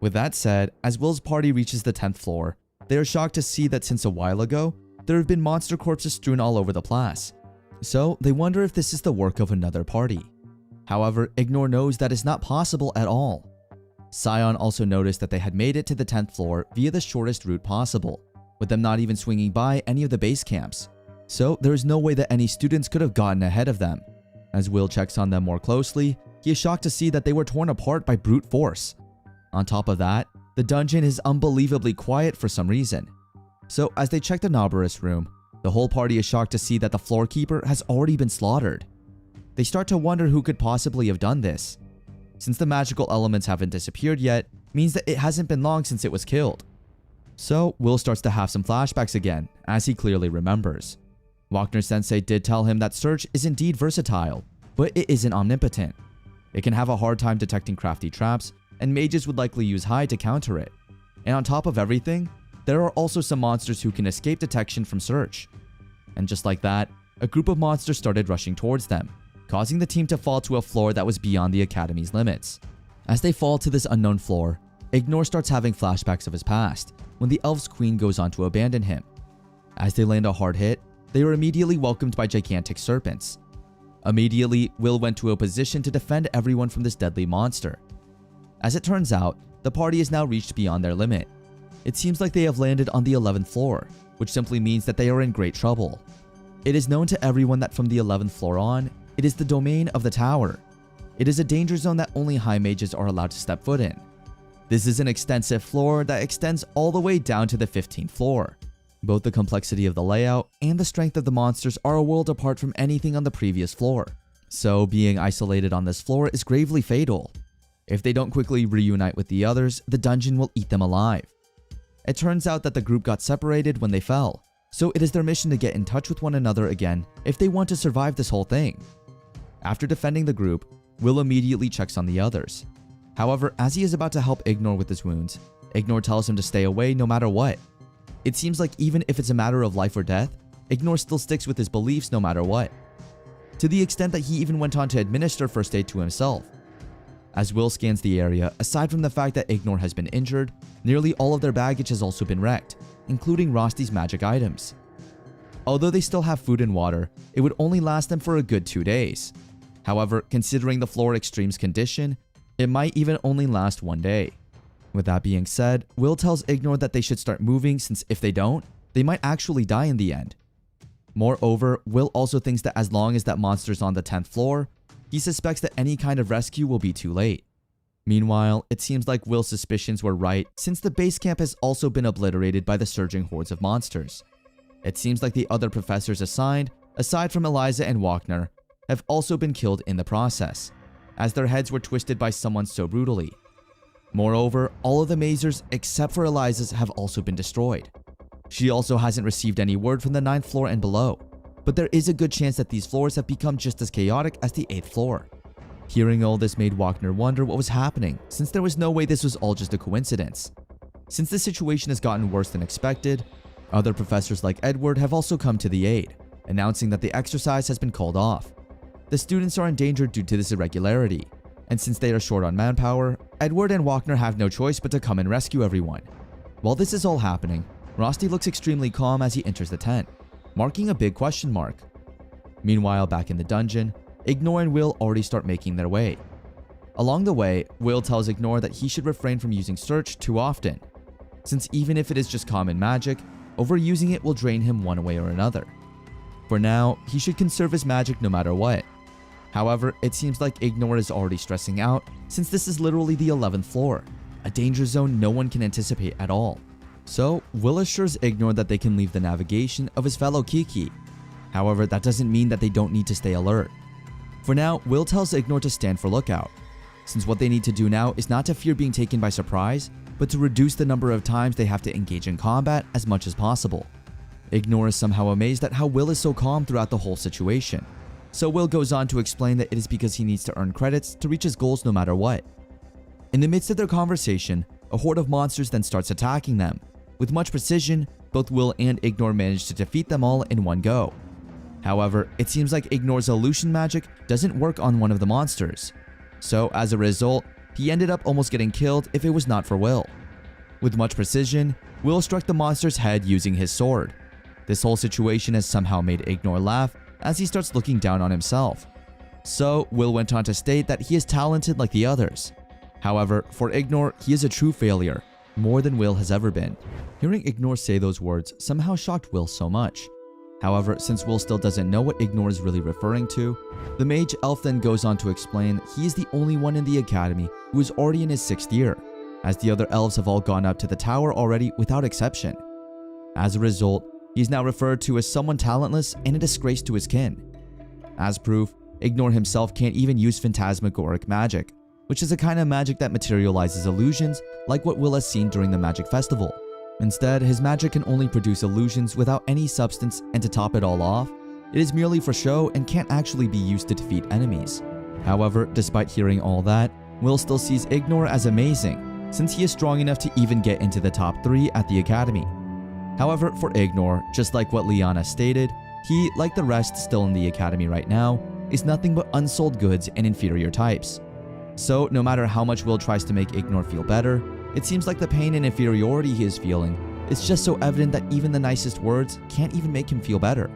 With that said, as Will's party reaches the 10th floor, they are shocked to see that since a while ago, there have been monster corpses strewn all over the place. So they wonder if this is the work of another party. However, Ignore knows that is not possible at all. Scion also noticed that they had made it to the 10th floor via the shortest route possible, with them not even swinging by any of the base camps. So there is no way that any students could have gotten ahead of them. As Will checks on them more closely, he is shocked to see that they were torn apart by brute force. On top of that, the dungeon is unbelievably quiet for some reason. So as they check the Noborus room, the whole party is shocked to see that the floor keeper has already been slaughtered. They start to wonder who could possibly have done this. Since the magical elements haven't disappeared yet, means that it hasn't been long since it was killed. So Will starts to have some flashbacks again, as he clearly remembers. Wagner-sensei did tell him that Search is indeed versatile, but it isn't omnipotent. It can have a hard time detecting crafty traps, and mages would likely use Hide to counter it. And on top of everything, there are also some monsters who can escape detection from Search. And just like that, a group of monsters started rushing towards them, causing the team to fall to a floor that was beyond the academy's limits. As they fall to this unknown floor, Ignore starts having flashbacks of his past, when the elf's queen goes on to abandon him. As they land a hard hit, they are immediately welcomed by gigantic serpents. Immediately, Will went to a position to defend everyone from this deadly monster. As it turns out, the party has now reached beyond their limit. It seems like they have landed on the 11th floor, which simply means that they are in great trouble. It is known to everyone that from the 11th floor on, it is the domain of the tower. It is a danger zone that only high mages are allowed to step foot in. This is an extensive floor that extends all the way down to the 15th floor. Both the complexity of the layout and the strength of the monsters are a world apart from anything on the previous floor. So being isolated on this floor is gravely fatal. If they don't quickly reunite with the others, the dungeon will eat them alive. It turns out that the group got separated when they fell, so it is their mission to get in touch with one another again if they want to survive this whole thing. After defending the group, Will immediately checks on the others. However, as he is about to help Ignore with his wounds, Ignore tells him to stay away no matter what. It seems like even if it's a matter of life or death, Ignore still sticks with his beliefs no matter what. To the extent that he even went on to administer first aid to himself. As Will scans the area, aside from the fact that Ignore has been injured, nearly all of their baggage has also been wrecked, including Rosty's magic items. Although they still have food and water, it would only last them for a good 2 days. However, considering the floor extreme's condition, it might even only last 1 day. With that being said, Will tells Ignore that they should start moving since if they don't, they might actually die in the end. Moreover, Will also thinks that as long as that monster's on the 10th floor, he suspects that any kind of rescue will be too late. Meanwhile, it seems like Will's suspicions were right since the base camp has also been obliterated by the surging hordes of monsters. It seems like the other professors assigned, aside from Eliza and Wagner, have also been killed in the process, as their heads were twisted by someone so brutally. Moreover, all of the mazers except for Eliza's have also been destroyed. She also hasn't received any word from the 9th floor and below, but there is a good chance that these floors have become just as chaotic as the 8th floor. Hearing all this made Wagner wonder what was happening, since there was no way this was all just a coincidence. Since the situation has gotten worse than expected, other professors like Edward have also come to the aid, announcing that the exercise has been called off. The students are endangered due to this irregularity, and since they are short on manpower, Edward and Wagner have no choice but to come and rescue everyone. While this is all happening, Rosty looks extremely calm as he enters the tent, marking a big question mark. Meanwhile, back in the dungeon, Ignore and Will already start making their way. Along the way, Will tells Ignore that he should refrain from using Search too often, since even if it is just common magic, overusing it will drain him one way or another. For now, he should conserve his magic no matter what. However, it seems like Ignore is already stressing out since this is literally the 11th floor, a danger zone no one can anticipate at all. So, Will assures Ignore that they can leave the navigation of his fellow Kiki. However, that doesn't mean that they don't need to stay alert. For now, Will tells Ignore to stand for lookout, since what they need to do now is not to fear being taken by surprise, but to reduce the number of times they have to engage in combat as much as possible. Ignore is somehow amazed at how Will is so calm throughout the whole situation. So Will goes on to explain that it is because he needs to earn credits to reach his goals no matter what. In the midst of their conversation, a horde of monsters then starts attacking them. With much precision, both Will and Ignore manage to defeat them all in one go. However, it seems like Ignor's illusion magic doesn't work on one of the monsters. So as a result, he ended up almost getting killed if it was not for Will. With much precision, Will struck the monster's head using his sword. This whole situation has somehow made Ignor laugh as he starts looking down on himself. So Will went on to state that he is talented like the others. However, for Ignor, he is a true failure, more than Will has ever been. Hearing Ignor say those words somehow shocked Will so much. However, since Will still doesn't know what Ignor is really referring to, the mage elf then goes on to explain he is the only one in the academy who is already in his 6th year, as the other elves have all gone up to the tower already without exception. As a result, he is now referred to as someone talentless and a disgrace to his kin. As proof, Ignor himself can't even use phantasmagoric magic, which is a kind of magic that materializes illusions like what Will has seen during the magic festival. Instead, his magic can only produce illusions without any substance, and to top it all off, it is merely for show and can't actually be used to defeat enemies. However, despite hearing all that, Will still sees Ignor as amazing, since he is strong enough to even get into the top 3 at the academy. However, for Ignor, just like what Liana stated, he, like the rest still in the academy right now, is nothing but unsold goods and inferior types. So no matter how much Will tries to make Ignor feel better, it seems like the pain and inferiority he is feeling is just so evident that even the nicest words can't even make him feel better.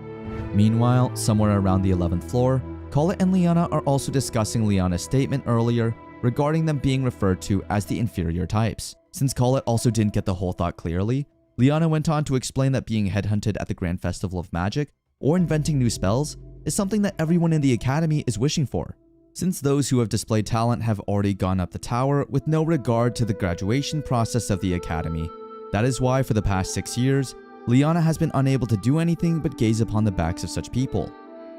Meanwhile, somewhere around the 11th floor, Colette and Liana are also discussing Liana's statement earlier regarding them being referred to as the inferior types. Since Colette also didn't get the whole thought clearly, Liana went on to explain that being headhunted at the Grand Festival of Magic or inventing new spells is something that everyone in the academy is wishing for, since those who have displayed talent have already gone up the tower with no regard to the graduation process of the academy. That is why for the past 6 years, Liana has been unable to do anything but gaze upon the backs of such people,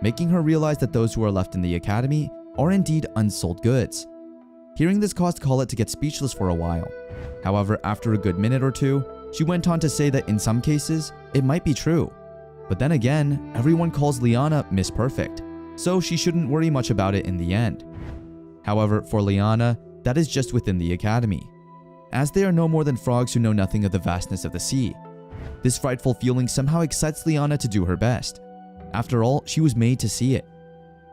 making her realize that those who are left in the academy are indeed unsold goods. Hearing this caused Colette to get speechless for a while. However, after a good minute or two, she went on to say that in some cases, it might be true. But then again, everyone calls Liana Miss Perfect, so she shouldn't worry much about it in the end. However, for Liana, that is just within the academy, as they are no more than frogs who know nothing of the vastness of the sea. This frightful feeling somehow excites Liana to do her best. After all, she was made to see it.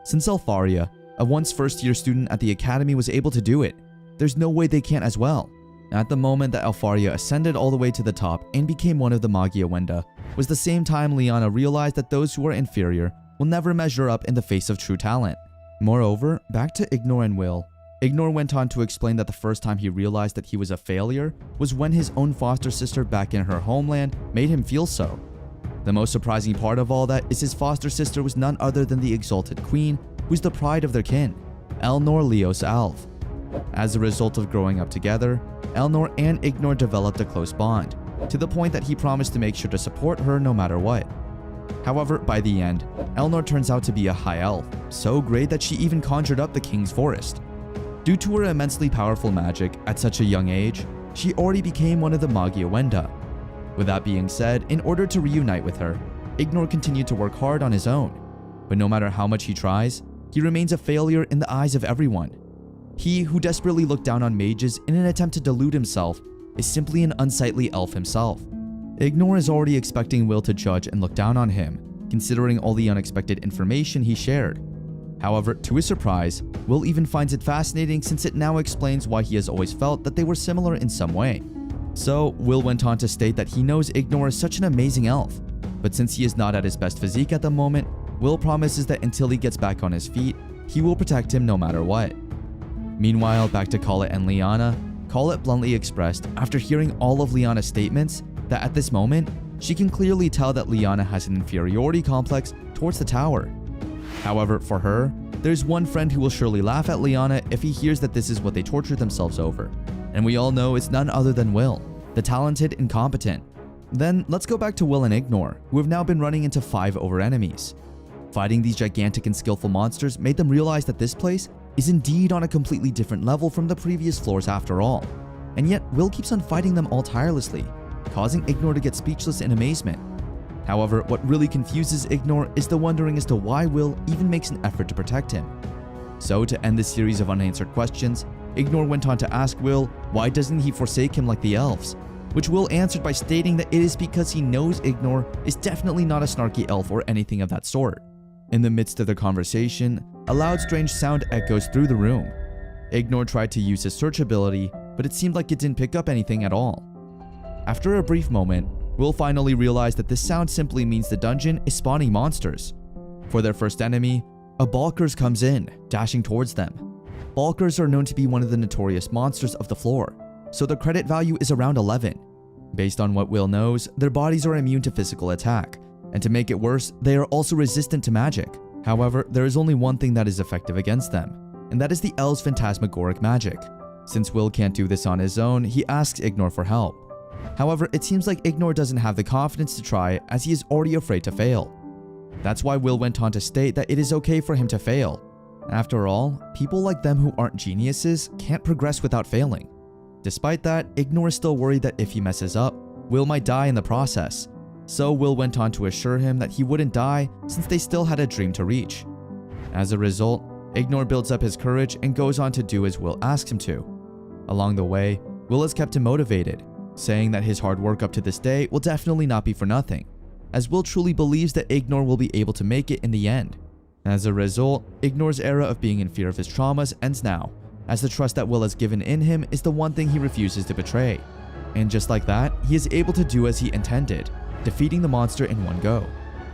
Since Alfaria, a once first-year student at the academy, was able to do it, there's no way they can't as well. At the moment that Alfaria ascended all the way to the top and became one of the Magia Wenda, was the same time Liana realized that those who are inferior will never measure up in the face of true talent. Moreover, back to Ignor and Will. Ignor went on to explain that the first time he realized that he was a failure was when his own foster sister back in her homeland made him feel so. The most surprising part of all that is his foster sister was none other than the exalted queen, who's the pride of their kin, Elnor Leos Alv. As a result of growing up together, Elnor and Ignor developed a close bond, to the point that he promised to make sure to support her no matter what. However, by the end, Elnor turns out to be a high elf, so great that she even conjured up the king's forest. Due to her immensely powerful magic at such a young age, she already became one of the Magia Wenda. With that being said, in order to reunite with her, Ignor continued to work hard on his own, but no matter how much he tries, he remains a failure in the eyes of everyone. He who desperately looked down on mages in an attempt to delude himself is simply an unsightly elf himself. Ignor is already expecting Will to judge and look down on him, considering all the unexpected information he shared. However, to his surprise, Will even finds it fascinating since it now explains why he has always felt that they were similar in some way. So, Will went on to state that he knows Ignor is such an amazing elf, but since he is not at his best physique at the moment, Will promises that until he gets back on his feet, he will protect him no matter what. Meanwhile, back to Colette and Liana, Colette bluntly expressed, after hearing all of Liana's statements, that at this moment, she can clearly tell that Liana has an inferiority complex towards the tower. However, for her, there's one friend who will surely laugh at Liana if he hears that this is what they torture themselves over. And we all know it's none other than Will, the talented and competent. Then, let's go back to Will and Ignor, who have now been running into 5 over enemies. Fighting these gigantic and skillful monsters made them realize that this place is indeed on a completely different level from the previous floors after all. And yet, Will keeps on fighting them all tirelessly, causing Ignor to get speechless in amazement. However, what really confuses Ignor is the wondering as to why Will even makes an effort to protect him. So, to end this series of unanswered questions, Ignor went on to ask Will why doesn't he forsake him like the elves, which Will answered by stating that it is because he knows Ignor is definitely not a snarky elf or anything of that sort. In the midst of the conversation, a loud strange sound echoes through the room. Ignore tried to use his search ability, but it seemed like it didn't pick up anything at all. After a brief moment, Will finally realized that this sound simply means the dungeon is spawning monsters. For their first enemy, a Balkers comes in, dashing towards them. Balkers are known to be one of the notorious monsters of the floor, so their credit value is around 11. Based on what Will knows, their bodies are immune to physical attack, and to make it worse, they are also resistant to magic. However, there is only one thing that is effective against them, and that is the Elves' phantasmagoric magic. Since Will can't do this on his own, he asks Ignore for help. However, it seems like Ignore doesn't have the confidence to try, as he is already afraid to fail. That's why Will went on to state that it is okay for him to fail. After all, people like them who aren't geniuses can't progress without failing. Despite that, Ignore is still worried that if he messes up, Will might die in the process. So Will went on to assure him that he wouldn't die since they still had a dream to reach. As a result, Ignore builds up his courage and goes on to do as Will asks him to. Along the way, Will has kept him motivated, saying that his hard work up to this day will definitely not be for nothing, as Will truly believes that Ignore will be able to make it in the end. As a result, Ignore's era of being in fear of his traumas ends now, as the trust that Will has given in him is the one thing he refuses to betray. And just like that, he is able to do as he intended, defeating the monster in one go.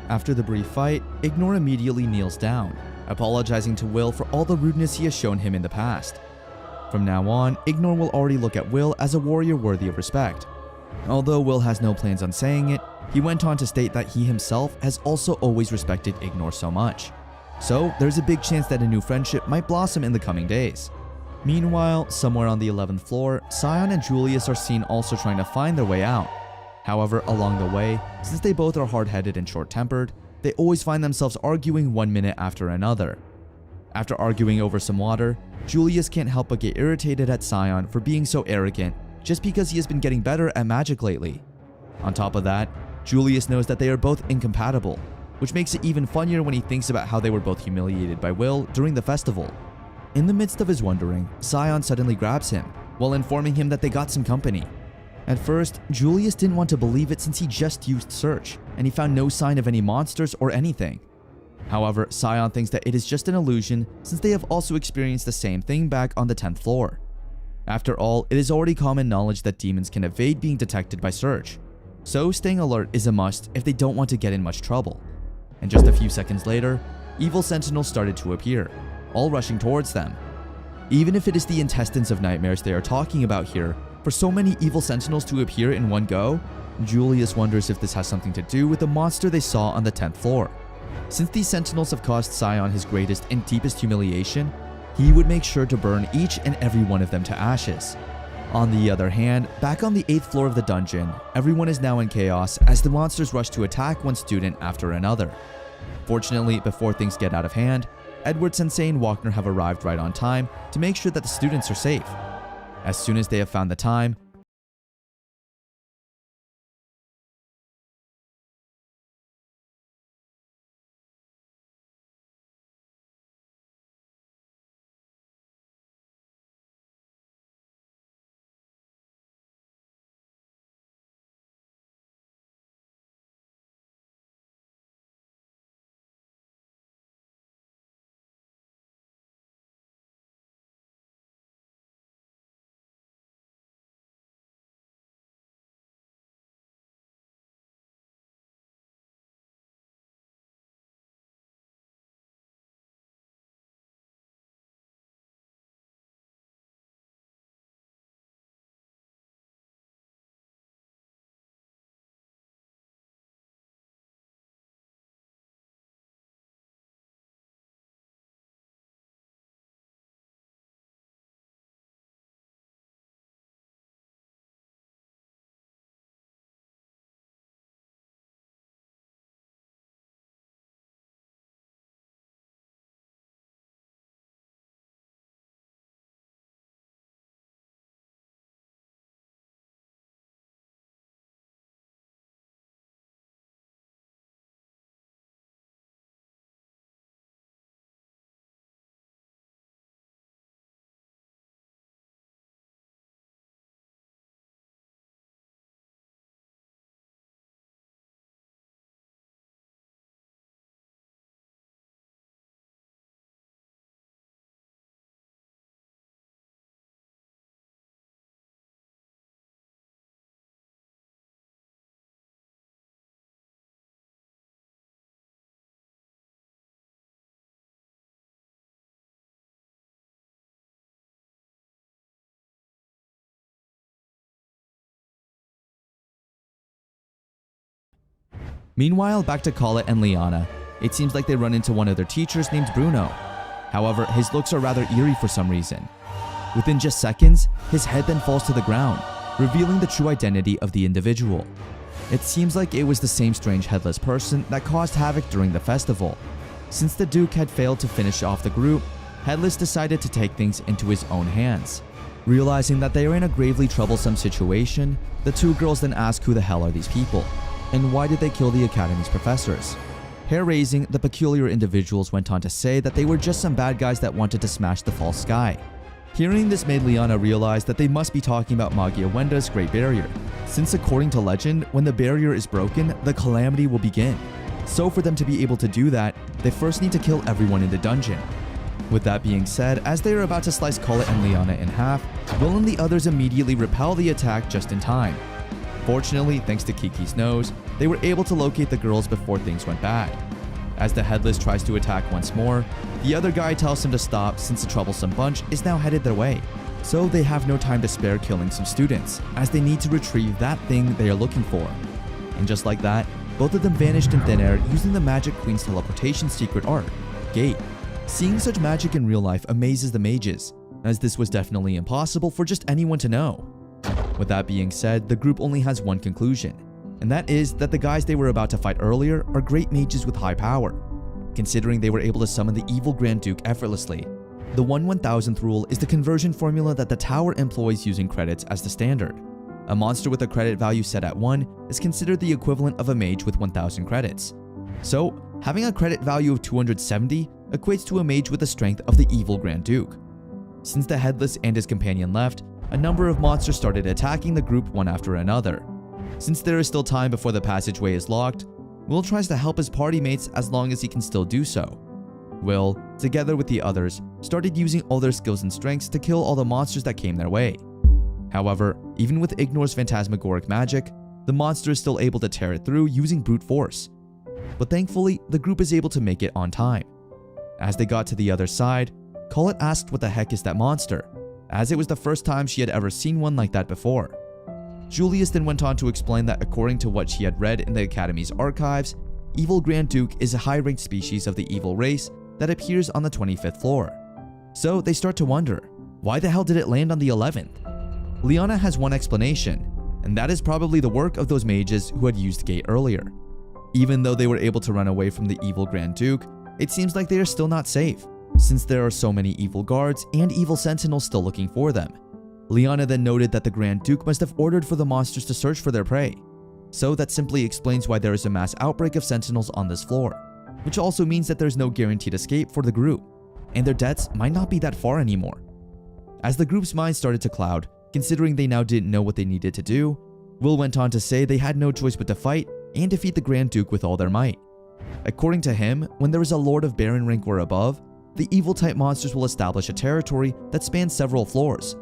After the brief fight, Ignore immediately kneels down, apologizing to Will for all the rudeness he has shown him in the past. From now on, Ignore will already look at Will as a warrior worthy of respect. Although Will has no plans on saying it, he went on to state that he himself has also always respected Ignore so much. So there's a big chance that a new friendship might blossom in the coming days. Meanwhile, somewhere on the 11th floor, Sion and Julius are seen also trying to find their way out. However, along the way, since they both are hard-headed and short-tempered, they always find themselves arguing one minute after another. After arguing over some water, Julius can't help but get irritated at Sion for being so arrogant just because he has been getting better at magic lately. On top of that, Julius knows that they are both incompatible, which makes it even funnier when he thinks about how they were both humiliated by Will during the festival. In the midst of his wondering, Sion suddenly grabs him, while informing him that they got some company. At first, Julius didn't want to believe it since he just used search, and he found no sign of any monsters or anything. However, Sion thinks that it is just an illusion since they have also experienced the same thing back on the 10th floor. After all, it is already common knowledge that demons can evade being detected by search, so staying alert is a must if they don't want to get in much trouble. And just a few seconds later, evil sentinels started to appear, all rushing towards them. Even if it is the intestines of nightmares they are talking about here, for so many evil sentinels to appear in one go, Julius wonders if this has something to do with the monster they saw on the 10th floor. Since these sentinels have caused Sion his greatest and deepest humiliation, he would make sure to burn each and every one of them to ashes. On the other hand, back on the 8th floor of the dungeon, everyone is now in chaos as the monsters rush to attack one student after another. Fortunately, before things get out of hand, Edward Sensei and Wagner have arrived right on time to make sure that the students are safe. As soon as they have found the time, Meanwhile, back to Colette and Liana, it seems like they run into one of their teachers named Bruno. However, his looks are rather eerie for some reason. Within just seconds, his head then falls to the ground, revealing the true identity of the individual. It seems like it was the same strange headless person that caused havoc during the festival. Since the Duke had failed to finish off the group, Headless decided to take things into his own hands. Realizing that they are in a gravely troublesome situation, the two girls then ask who the hell are these people, and why did they kill the Academy's professors. Hair-raising, the peculiar individuals went on to say that they were just some bad guys that wanted to smash the false sky. Hearing this made Liana realize that they must be talking about Magia Wenda's Great Barrier, since according to legend, when the barrier is broken, the calamity will begin. So for them to be able to do that, they first need to kill everyone in the dungeon. With that being said, as they are about to slice Colette and Liana in half, Will and the others immediately repel the attack just in time. Fortunately, thanks to Kiki's nose, they were able to locate the girls before things went bad. As the Headless tries to attack once more, the other guy tells him to stop since the troublesome bunch is now headed their way. So they have no time to spare killing some students, as they need to retrieve that thing they are looking for. And just like that, both of them vanished in thin air using the Magic Queen's teleportation secret art, Gate. Seeing such magic in real life amazes the mages, as this was definitely impossible for just anyone to know. With that being said, the group only has one conclusion, and that is that the guys they were about to fight earlier are great mages with high power, considering they were able to summon the evil Grand Duke effortlessly. The 1/1000th rule is the conversion formula that the tower employs using credits as the standard. A monster with a credit value set at 1 is considered the equivalent of a mage with 1000 credits. So, having a credit value of 270 equates to a mage with the strength of the evil Grand Duke. Since the Headless and his companion left, a number of monsters started attacking the group one after another. Since there is still time before the passageway is locked, Will tries to help his party mates as long as he can still do so. Will, together with the others, started using all their skills and strengths to kill all the monsters that came their way. However, even with Ignor's phantasmagoric magic, the monster is still able to tear it through using brute force. But thankfully, the group is able to make it on time. As they got to the other side, Colette asked what the heck is that monster, as it was the first time she had ever seen one like that before. Julius then went on to explain that according to what she had read in the Academy's archives, Evil Grand Duke is a high-ranked species of the evil race that appears on the 25th floor. So they start to wonder, why the hell did it land on the 11th? Liana has one explanation, and that is probably the work of those mages who had used Gate earlier. Even though they were able to run away from the evil Grand Duke, it seems like they are still not safe, since there are so many evil guards and evil sentinels still looking for them. Liana then noted that the Grand Duke must have ordered for the monsters to search for their prey. So that simply explains why there is a mass outbreak of sentinels on this floor, which also means that there's no guaranteed escape for the group, and their deaths might not be that far anymore. As the group's minds started to cloud, considering they now didn't know what they needed to do, Will went on to say they had no choice but to fight and defeat the Grand Duke with all their might. According to him, when there is a Lord of Baron rank or above, the evil-type monsters will establish a territory that spans several floors.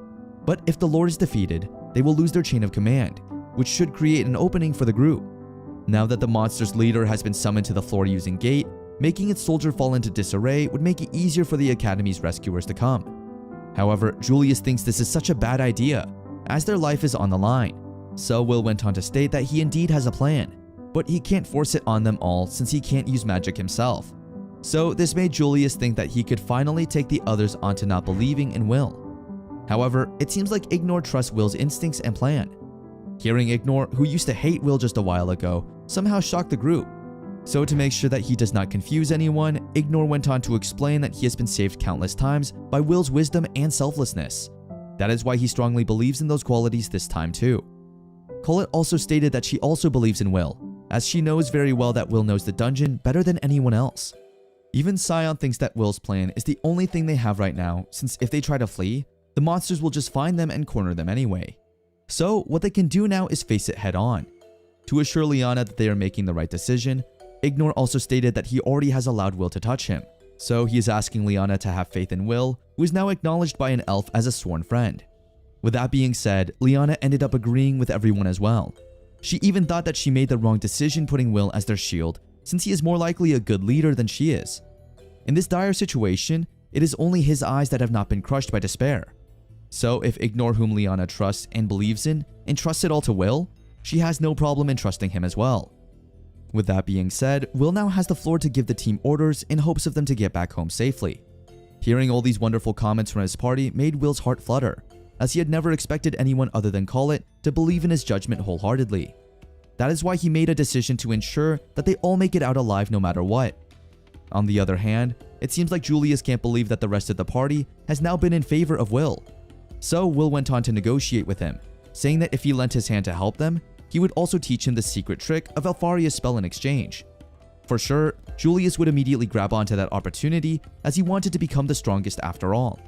But if the Lord is defeated, they will lose their chain of command, which should create an opening for the group. Now that the monster's leader has been summoned to the floor using Gate, making its soldier fall into disarray would make it easier for the Academy's rescuers to come. However, Julius thinks this is such a bad idea, as their life is on the line. So Will went on to state that he indeed has a plan, but he can't force it on them all since he can't use magic himself. So this made Julius think that he could finally take the others onto not believing in Will. However, it seems like Ignore trusts Will's instincts and plan. Hearing Ignore, who used to hate Will just a while ago, somehow shocked the group. So to make sure that he does not confuse anyone, Ignore went on to explain that he has been saved countless times by Will's wisdom and selflessness. That is why he strongly believes in those qualities this time too. Colette also stated that she also believes in Will, as she knows very well that Will knows the dungeon better than anyone else. Even Sion thinks that Will's plan is the only thing they have right now, since if they try to flee, the monsters will just find them and corner them anyway. So what they can do now is face it head on. To assure Liana that they are making the right decision, Ignore also stated that he already has allowed Will to touch him. So he is asking Liana to have faith in Will, who is now acknowledged by an elf as a sworn friend. With that being said, Liana ended up agreeing with everyone as well. She even thought that she made the wrong decision putting Will as their shield, since he is more likely a good leader than she is. In this dire situation, it is only his eyes that have not been crushed by despair. So if Ignore, whom Liana trusts and believes in, entrusts it all to Will, she has no problem in trusting him as well. With that being said, Will now has the floor to give the team orders in hopes of them to get back home safely. Hearing all these wonderful comments from his party made Will's heart flutter, as he had never expected anyone other than Collet to believe in his judgment wholeheartedly. That is why he made a decision to ensure that they all make it out alive no matter what. On the other hand, it seems like Julius can't believe that the rest of the party has now been in favor of Will. So Will went on to negotiate with him, saying that if he lent his hand to help them, he would also teach him the secret trick of Alfaria's spell in exchange. For sure, Julius would immediately grab onto that opportunity as he wanted to become the strongest after all.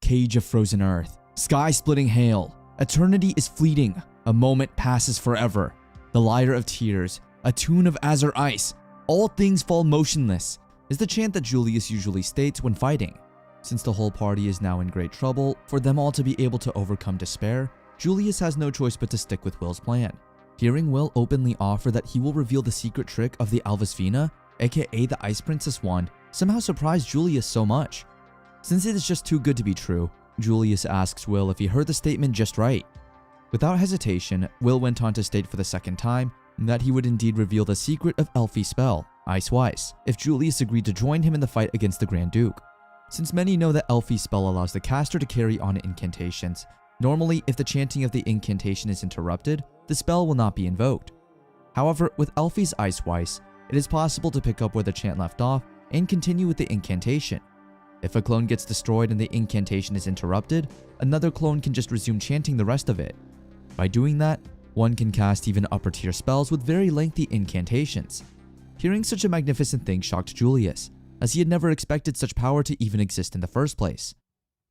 Cage of frozen earth, sky-splitting hail, eternity is fleeting, a moment passes forever. The lyre of tears, a tune of azure ice, all things fall motionless, is the chant that Julius usually states when fighting. Since the whole party is now in great trouble, for them all to be able to overcome despair, Julius has no choice but to stick with Will's plan. Hearing Will openly offer that he will reveal the secret trick of the Alvisvina, aka the Ice Princess wand, somehow surprised Julius so much. Since it is just too good to be true, Julius asks Will if he heard the statement just right. Without hesitation, Will went on to state for the second time that he would indeed reveal the secret of Elfie's spell, Ice Weiss, if Julius agreed to join him in the fight against the Grand Duke. Since many know that Elfie's spell allows the caster to carry on incantations, normally if the chanting of the incantation is interrupted, the spell will not be invoked. However, with Elfie's Ice Weiss, it is possible to pick up where the chant left off and continue with the incantation. If a clone gets destroyed and the incantation is interrupted, another clone can just resume chanting the rest of it. By doing that, one can cast even upper tier spells with very lengthy incantations. Hearing such a magnificent thing shocked Julius, as he had never expected such power to even exist in the first place.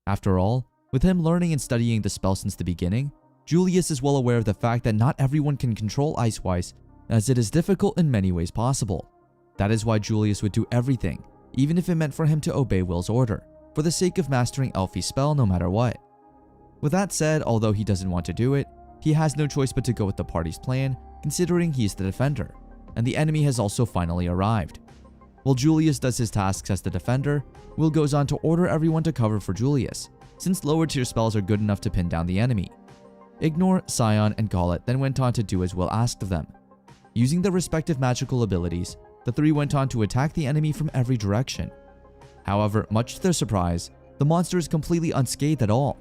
After all, with him learning and studying the spell since the beginning, Julius is well aware of the fact that not everyone can control Ice Weiss, as it is difficult in many ways possible. That is why Julius would do everything, even if it meant for him to obey Will's order, for the sake of mastering Elfie's spell no matter what. With that said, although he doesn't want to do it, he has no choice but to go with the party's plan, considering he is the defender, and the enemy has also finally arrived. While Julius does his tasks as the defender, Will goes on to order everyone to cover for Julius, since lower tier spells are good enough to pin down the enemy. Ignore, Scion, and Gaulet then went on to do as Will asked of them. Using their respective magical abilities, the three went on to attack the enemy from every direction. However, much to their surprise, the monster is completely unscathed at all.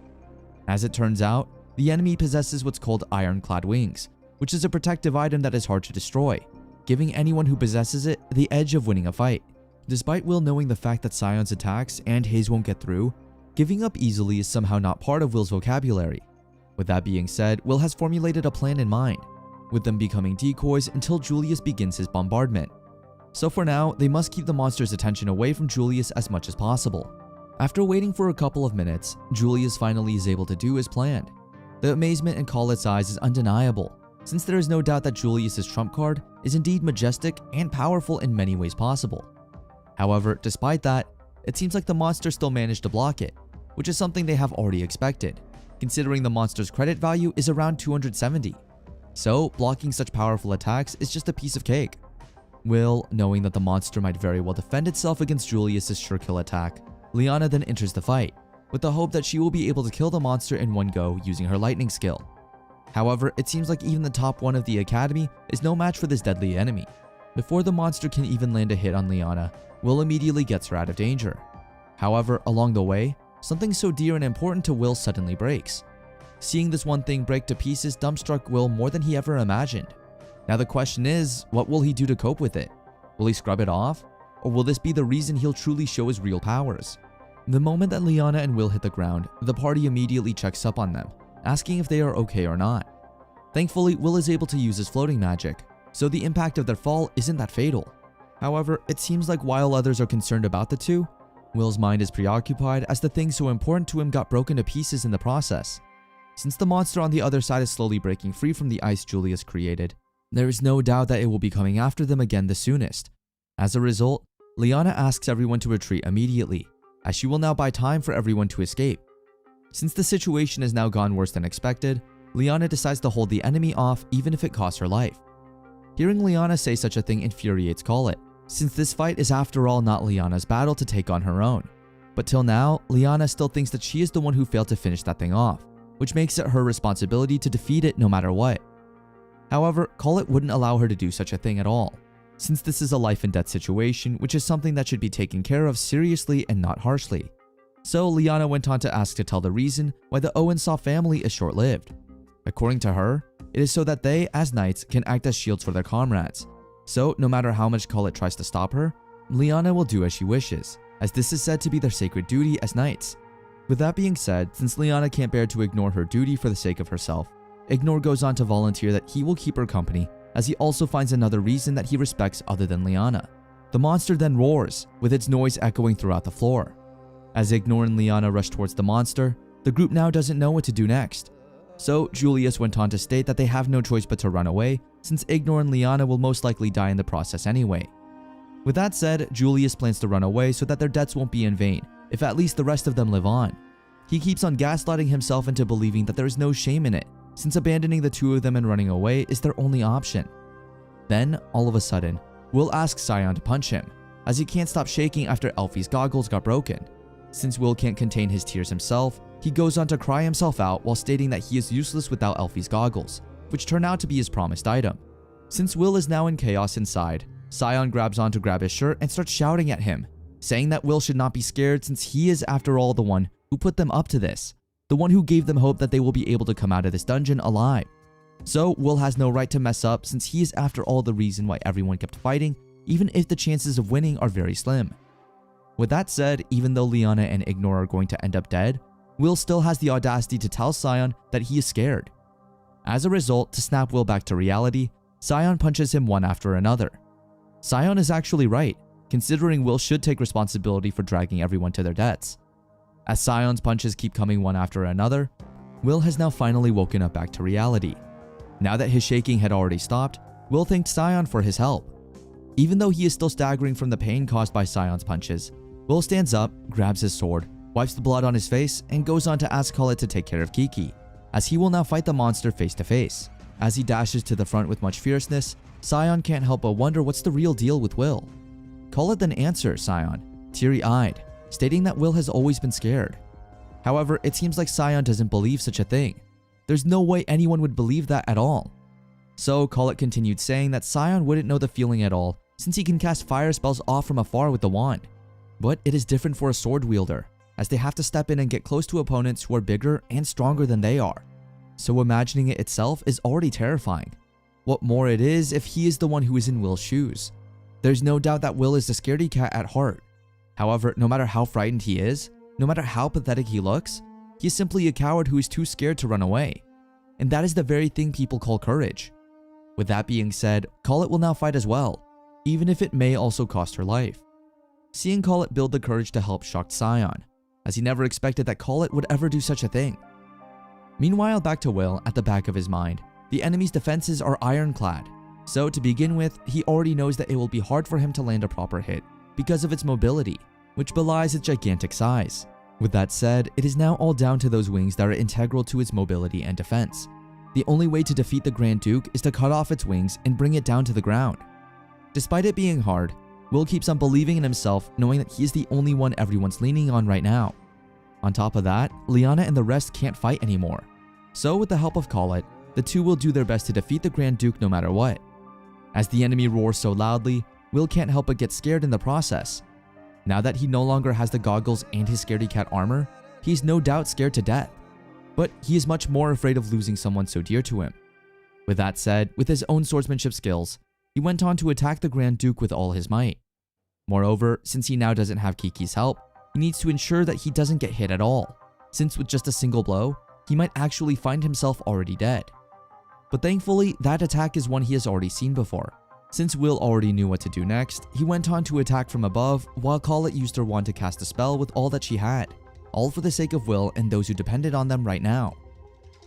As it turns out, the enemy possesses what's called ironclad wings, which is a protective item that is hard to destroy, giving anyone who possesses it the edge of winning a fight. Despite Will knowing the fact that Scion's attacks and his won't get through, giving up easily is somehow not part of Will's vocabulary. With that being said, Will has formulated a plan in mind, with them becoming decoys until Julius begins his bombardment. So for now, they must keep the monster's attention away from Julius as much as possible. After waiting for a couple of minutes, Julius finally is able to do as planned. The amazement in Collet's eyes is undeniable, since there is no doubt that Julius's trump card is indeed majestic and powerful in many ways possible. However, despite that, it seems like the monster still managed to block it, which is something they have already expected, considering the monster's credit value is around 270. So, blocking such powerful attacks is just a piece of cake. Will, knowing that the monster might very well defend itself against Julius's sure kill attack, Liana then enters the fight, with the hope that she will be able to kill the monster in one go using her lightning skill. However, it seems like even the top one of the academy is no match for this deadly enemy. Before the monster can even land a hit on Liana, Will immediately gets her out of danger. However, along the way, something so dear and important to Will suddenly breaks. Seeing this one thing break to pieces dumbstruck Will more than he ever imagined. Now the question is, what will he do to cope with it? Will he scrub it off? Or will this be the reason he'll truly show his real powers? The moment that Liana and Will hit the ground, the party immediately checks up on them, asking if they are okay or not. Thankfully, Will is able to use his floating magic, so the impact of their fall isn't that fatal. However, it seems like while others are concerned about the two, Will's mind is preoccupied as the thing so important to him got broken to pieces in the process. Since the monster on the other side is slowly breaking free from the ice Julius created, there is no doubt that it will be coming after them again the soonest. As a result, Liana asks everyone to retreat immediately, as she will now buy time for everyone to escape. Since the situation has now gone worse than expected, Liana decides to hold the enemy off even if it costs her life. Hearing Liana say such a thing infuriates Collet, since this fight is after all not Liana's battle to take on her own. But till now, Liana still thinks that she is the one who failed to finish that thing off, which makes it her responsibility to defeat it no matter what. However, Collet wouldn't allow her to do such a thing at all, since this is a life and death situation, which is something that should be taken care of seriously and not harshly. So Liana went on to ask to tell the reason why the Owensaw family is short-lived. According to her, it is so that they, as knights, can act as shields for their comrades. So no matter how much Collet tries to stop her, Liana will do as she wishes, as this is said to be their sacred duty as knights. With that being said, since Liana can't bear to ignore her duty for the sake of herself, Ignore goes on to volunteer that he will keep her company, as he also finds another reason that he respects other than Liana. The monster then roars, with its noise echoing throughout the floor. As Ignore and Liana rush towards the monster, the group now doesn't know what to do next. So Julius went on to state that they have no choice but to run away, since Ignore and Liana will most likely die in the process anyway. With that said, Julius plans to run away so that their deaths won't be in vain, if at least the rest of them live on. He keeps on gaslighting himself into believing that there is no shame in it, since abandoning the two of them and running away is their only option. Then, all of a sudden, Will asks Sion to punch him, as he can't stop shaking after Elfie's goggles got broken. Since Will can't contain his tears himself, he goes on to cry himself out while stating that he is useless without Elfie's goggles, which turn out to be his promised item. Since Will is now in chaos inside, Sion grabs on to grab his shirt and starts shouting at him, saying that Will should not be scared since he is after all the one who put them up to this, the one who gave them hope that they will be able to come out of this dungeon alive. So Will has no right to mess up since he is after all the reason why everyone kept fighting, even if the chances of winning are very slim. With that said, even though Liana and Ignore are going to end up dead, Will still has the audacity to tell Sion that he is scared. As a result, to snap Will back to reality, Sion punches him one after another. Sion is actually right, considering Will should take responsibility for dragging everyone to their deaths. As Sion's punches keep coming one after another, Will has now finally woken up back to reality. Now that his shaking had already stopped, Will thanked Sion for his help. Even though he is still staggering from the pain caused by Sion's punches, Will stands up, grabs his sword, wipes the blood on his face, and goes on to ask Collet to take care of Kiki, as he will now fight the monster face to face. As he dashes to the front with much fierceness, Sion can't help but wonder what's the real deal with Will. Collet then answers Sion, teary-eyed, stating that Will has always been scared. However, it seems like Sion doesn't believe such a thing. There's no way anyone would believe that at all. So Collet continued saying that Sion wouldn't know the feeling at all since he can cast fire spells off from afar with the wand. But it is different for a sword wielder, as they have to step in and get close to opponents who are bigger and stronger than they are. So imagining it itself is already terrifying. What more it is if he is the one who is in Will's shoes. There's no doubt that Will is the scaredy cat at heart. However, no matter how frightened he is, no matter how pathetic he looks, he is simply a coward who is too scared to run away. And that is the very thing people call courage. With that being said, Collet will now fight as well, even if it may also cost her life. Seeing Collet build the courage to help shocked Sion, as he never expected that Collet would ever do such a thing. Meanwhile, back to Will, at the back of his mind, the enemy's defenses are ironclad, so to begin with, he already knows that it will be hard for him to land a proper hit because of its mobility, which belies its gigantic size. With that said, it is now all down to those wings that are integral to its mobility and defense. The only way to defeat the Grand Duke is to cut off its wings and bring it down to the ground. Despite it being hard, Will keeps on believing in himself, knowing that he is the only one everyone's leaning on right now. On top of that, Liana and the rest can't fight anymore. So with the help of Collet, the two will do their best to defeat the Grand Duke no matter what. As the enemy roars so loudly, Will can't help but get scared in the process. Now that he no longer has the goggles and his scaredy cat armor, he's no doubt scared to death. But he is much more afraid of losing someone so dear to him. With that said, with his own swordsmanship skills, he went on to attack the Grand Duke with all his might. Moreover, since he now doesn't have Kiki's help, he needs to ensure that he doesn't get hit at all, since with just a single blow, he might actually find himself already dead. But thankfully, that attack is one he has already seen before. Since Will already knew what to do next, he went on to attack from above while Collet used her wand to cast a spell with all that she had, all for the sake of Will and those who depended on them right now.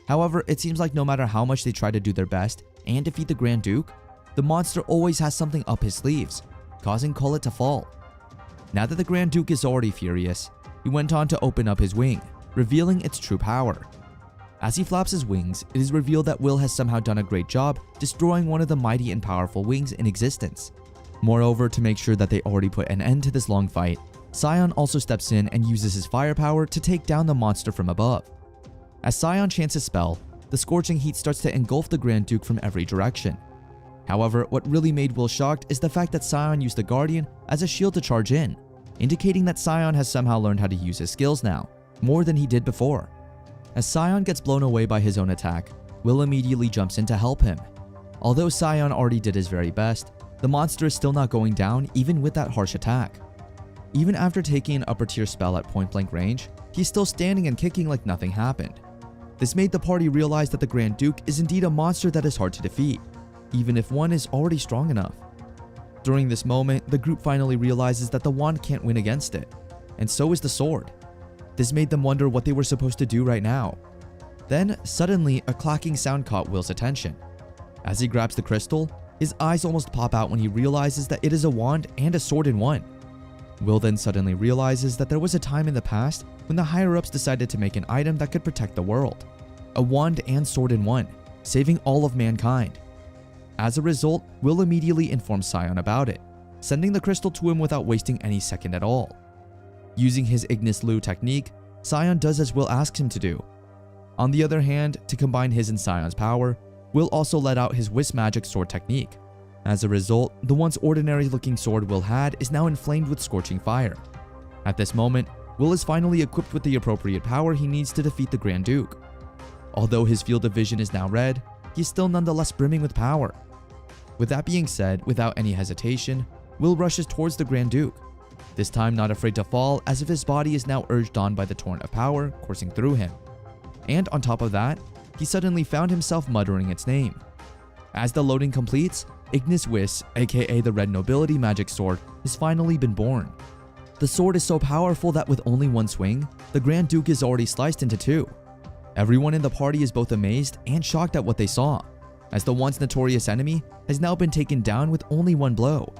However, it seems like no matter how much they try to do their best and defeat the Grand Duke, the monster always has something up his sleeves, causing Collet to fall. Now that the Grand Duke is already furious, he went on to open up his wing, revealing its true power. As he flaps his wings, it is revealed that Will has somehow done a great job destroying one of the mighty and powerful wings in existence. Moreover, to make sure that they already put an end to this long fight, Sion also steps in and uses his firepower to take down the monster from above. As Sion chants his spell, the scorching heat starts to engulf the Grand Duke from every direction. However, what really made Will shocked is the fact that Sion used the Guardian as a shield to charge in, indicating that Sion has somehow learned how to use his skills now, more than he did before. As Sion gets blown away by his own attack, Will immediately jumps in to help him. Although Sion already did his very best, the monster is still not going down even with that harsh attack. Even after taking an upper tier spell at point blank range, he's still standing and kicking like nothing happened. This made the party realize that the Grand Duke is indeed a monster that is hard to defeat, even if one is already strong enough. During this moment, the group finally realizes that the wand can't win against it, and so is the sword. This made them wonder what they were supposed to do right now. Then, suddenly, a clacking sound caught Will's attention. As he grabs the crystal, his eyes almost pop out when he realizes that it is a wand and a sword in one. Will then suddenly realizes that there was a time in the past when the higher-ups decided to make an item that could protect the world. A wand and sword in one, saving all of mankind. As a result, Will immediately informs Sion about it, sending the crystal to him without wasting any second at all. Using his Ignis Lu technique, Sion does as Will asks him to do. On the other hand, to combine his and Sion's power, Will also let out his Wisp Magic sword technique. As a result, the once ordinary-looking sword Will had is now inflamed with scorching fire. At this moment, Will is finally equipped with the appropriate power he needs to defeat the Grand Duke. Although his field of vision is now red, he's still nonetheless brimming with power. With that being said, without any hesitation, Will rushes towards the Grand Duke, this time not afraid to fall as if his body is now urged on by the torrent of power coursing through him. And on top of that, he suddenly found himself muttering its name. As the loading completes, Ignis Wisp, aka the Red Nobility magic sword, has finally been born. The sword is so powerful that with only one swing, the Grand Duke is already sliced into two. Everyone in the party is both amazed and shocked at what they saw, as the once notorious enemy has now been taken down with only one blow.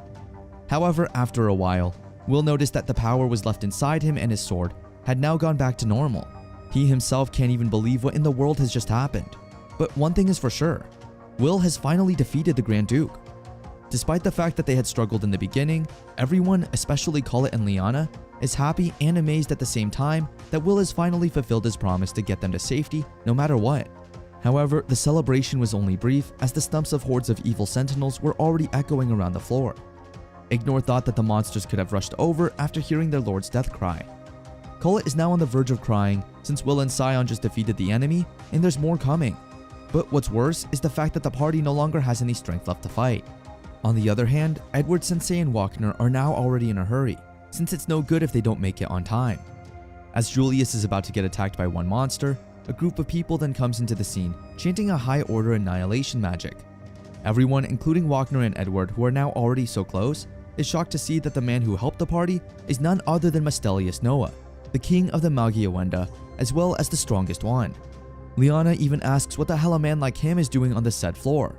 However, after a while, Will noticed that the power was left inside him and his sword had now gone back to normal. He himself can't even believe what in the world has just happened. But one thing is for sure, Will has finally defeated the Grand Duke. Despite the fact that they had struggled in the beginning, everyone, especially Colette and Liana, is happy and amazed at the same time that Will has finally fulfilled his promise to get them to safety no matter what. However, the celebration was only brief as the stumps of hordes of evil sentinels were already echoing around the floor. Ignore thought that the monsters could have rushed over after hearing their lord's death cry. Colette is now on the verge of crying since Will and Sion just defeated the enemy and there's more coming. But what's worse is the fact that the party no longer has any strength left to fight. On the other hand, Edward Sensei and Wagner are now already in a hurry, since it's no good if they don't make it on time. As Julius is about to get attacked by one monster, a group of people then comes into the scene, chanting a high order annihilation magic. Everyone, including Wagner and Edward, who are now already so close, is shocked to see that the man who helped the party is none other than Mastelius Noah, the king of the Magiawenda, as well as the strongest one. Liana even asks what the hell a man like him is doing on the said floor.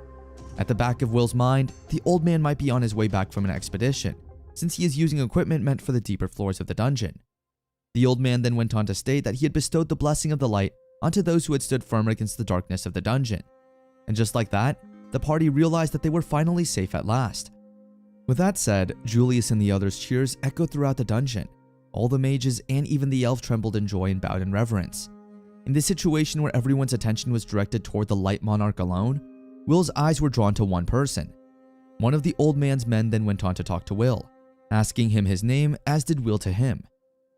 At the back of Will's mind, the old man might be on his way back from an expedition, since he is using equipment meant for the deeper floors of the dungeon. The old man then went on to state that he had bestowed the blessing of the light onto those who had stood firm against the darkness of the dungeon. And just like that, the party realized that they were finally safe at last. With that said, Julius and the others' cheers echoed throughout the dungeon. All the mages and even the elf trembled in joy and bowed in reverence. In this situation where everyone's attention was directed toward the Light Monarch alone, Will's eyes were drawn to one person. One of the old man's men then went on to talk to Will, asking him his name, as did Will to him.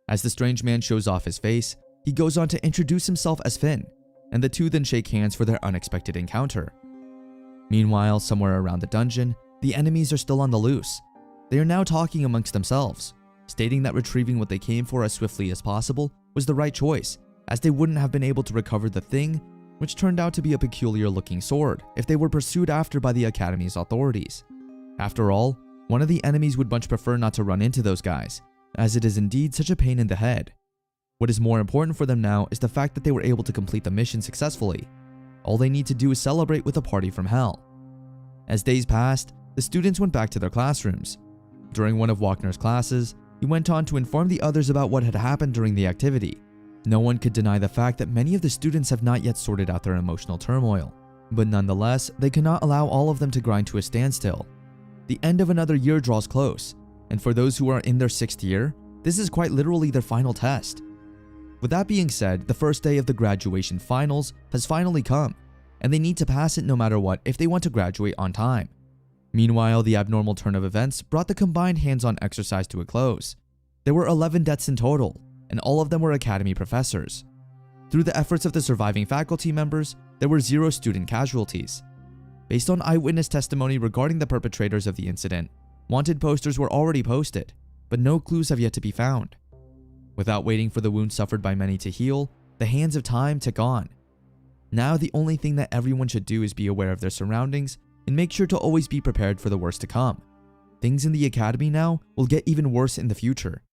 As the strange man shows off his face, he goes on to introduce himself as Finn, and the two then shake hands for their unexpected encounter. Meanwhile, somewhere around the dungeon, the enemies are still on the loose. They are now talking amongst themselves, stating that retrieving what they came for as swiftly as possible was the right choice, as they wouldn't have been able to recover the thing, which turned out to be a peculiar-looking sword, if they were pursued after by the Academy's authorities. After all, one of the enemies would much prefer not to run into those guys, as it is indeed such a pain in the head. What is more important for them now is the fact that they were able to complete the mission successfully. All they need to do is celebrate with a party from hell. As days passed, the students went back to their classrooms. During one of Wagner's classes, he went on to inform the others about what had happened during the activity. No one could deny the fact that many of the students have not yet sorted out their emotional turmoil, but nonetheless, they cannot allow all of them to grind to a standstill. The end of another year draws close, and for those who are in their 6th year, this is quite literally their final test. With that being said, the first day of the graduation finals has finally come, and they need to pass it no matter what if they want to graduate on time. Meanwhile, the abnormal turn of events brought the combined hands-on exercise to a close. There were 11 deaths in total, and all of them were academy professors. Through the efforts of the surviving faculty members, there were 0 student casualties. Based on eyewitness testimony regarding the perpetrators of the incident, wanted posters were already posted, but no clues have yet to be found. Without waiting for the wounds suffered by many to heal, the hands of time tick on. Now the only thing that everyone should do is be aware of their surroundings and make sure to always be prepared for the worst to come. Things in the academy now will get even worse in the future.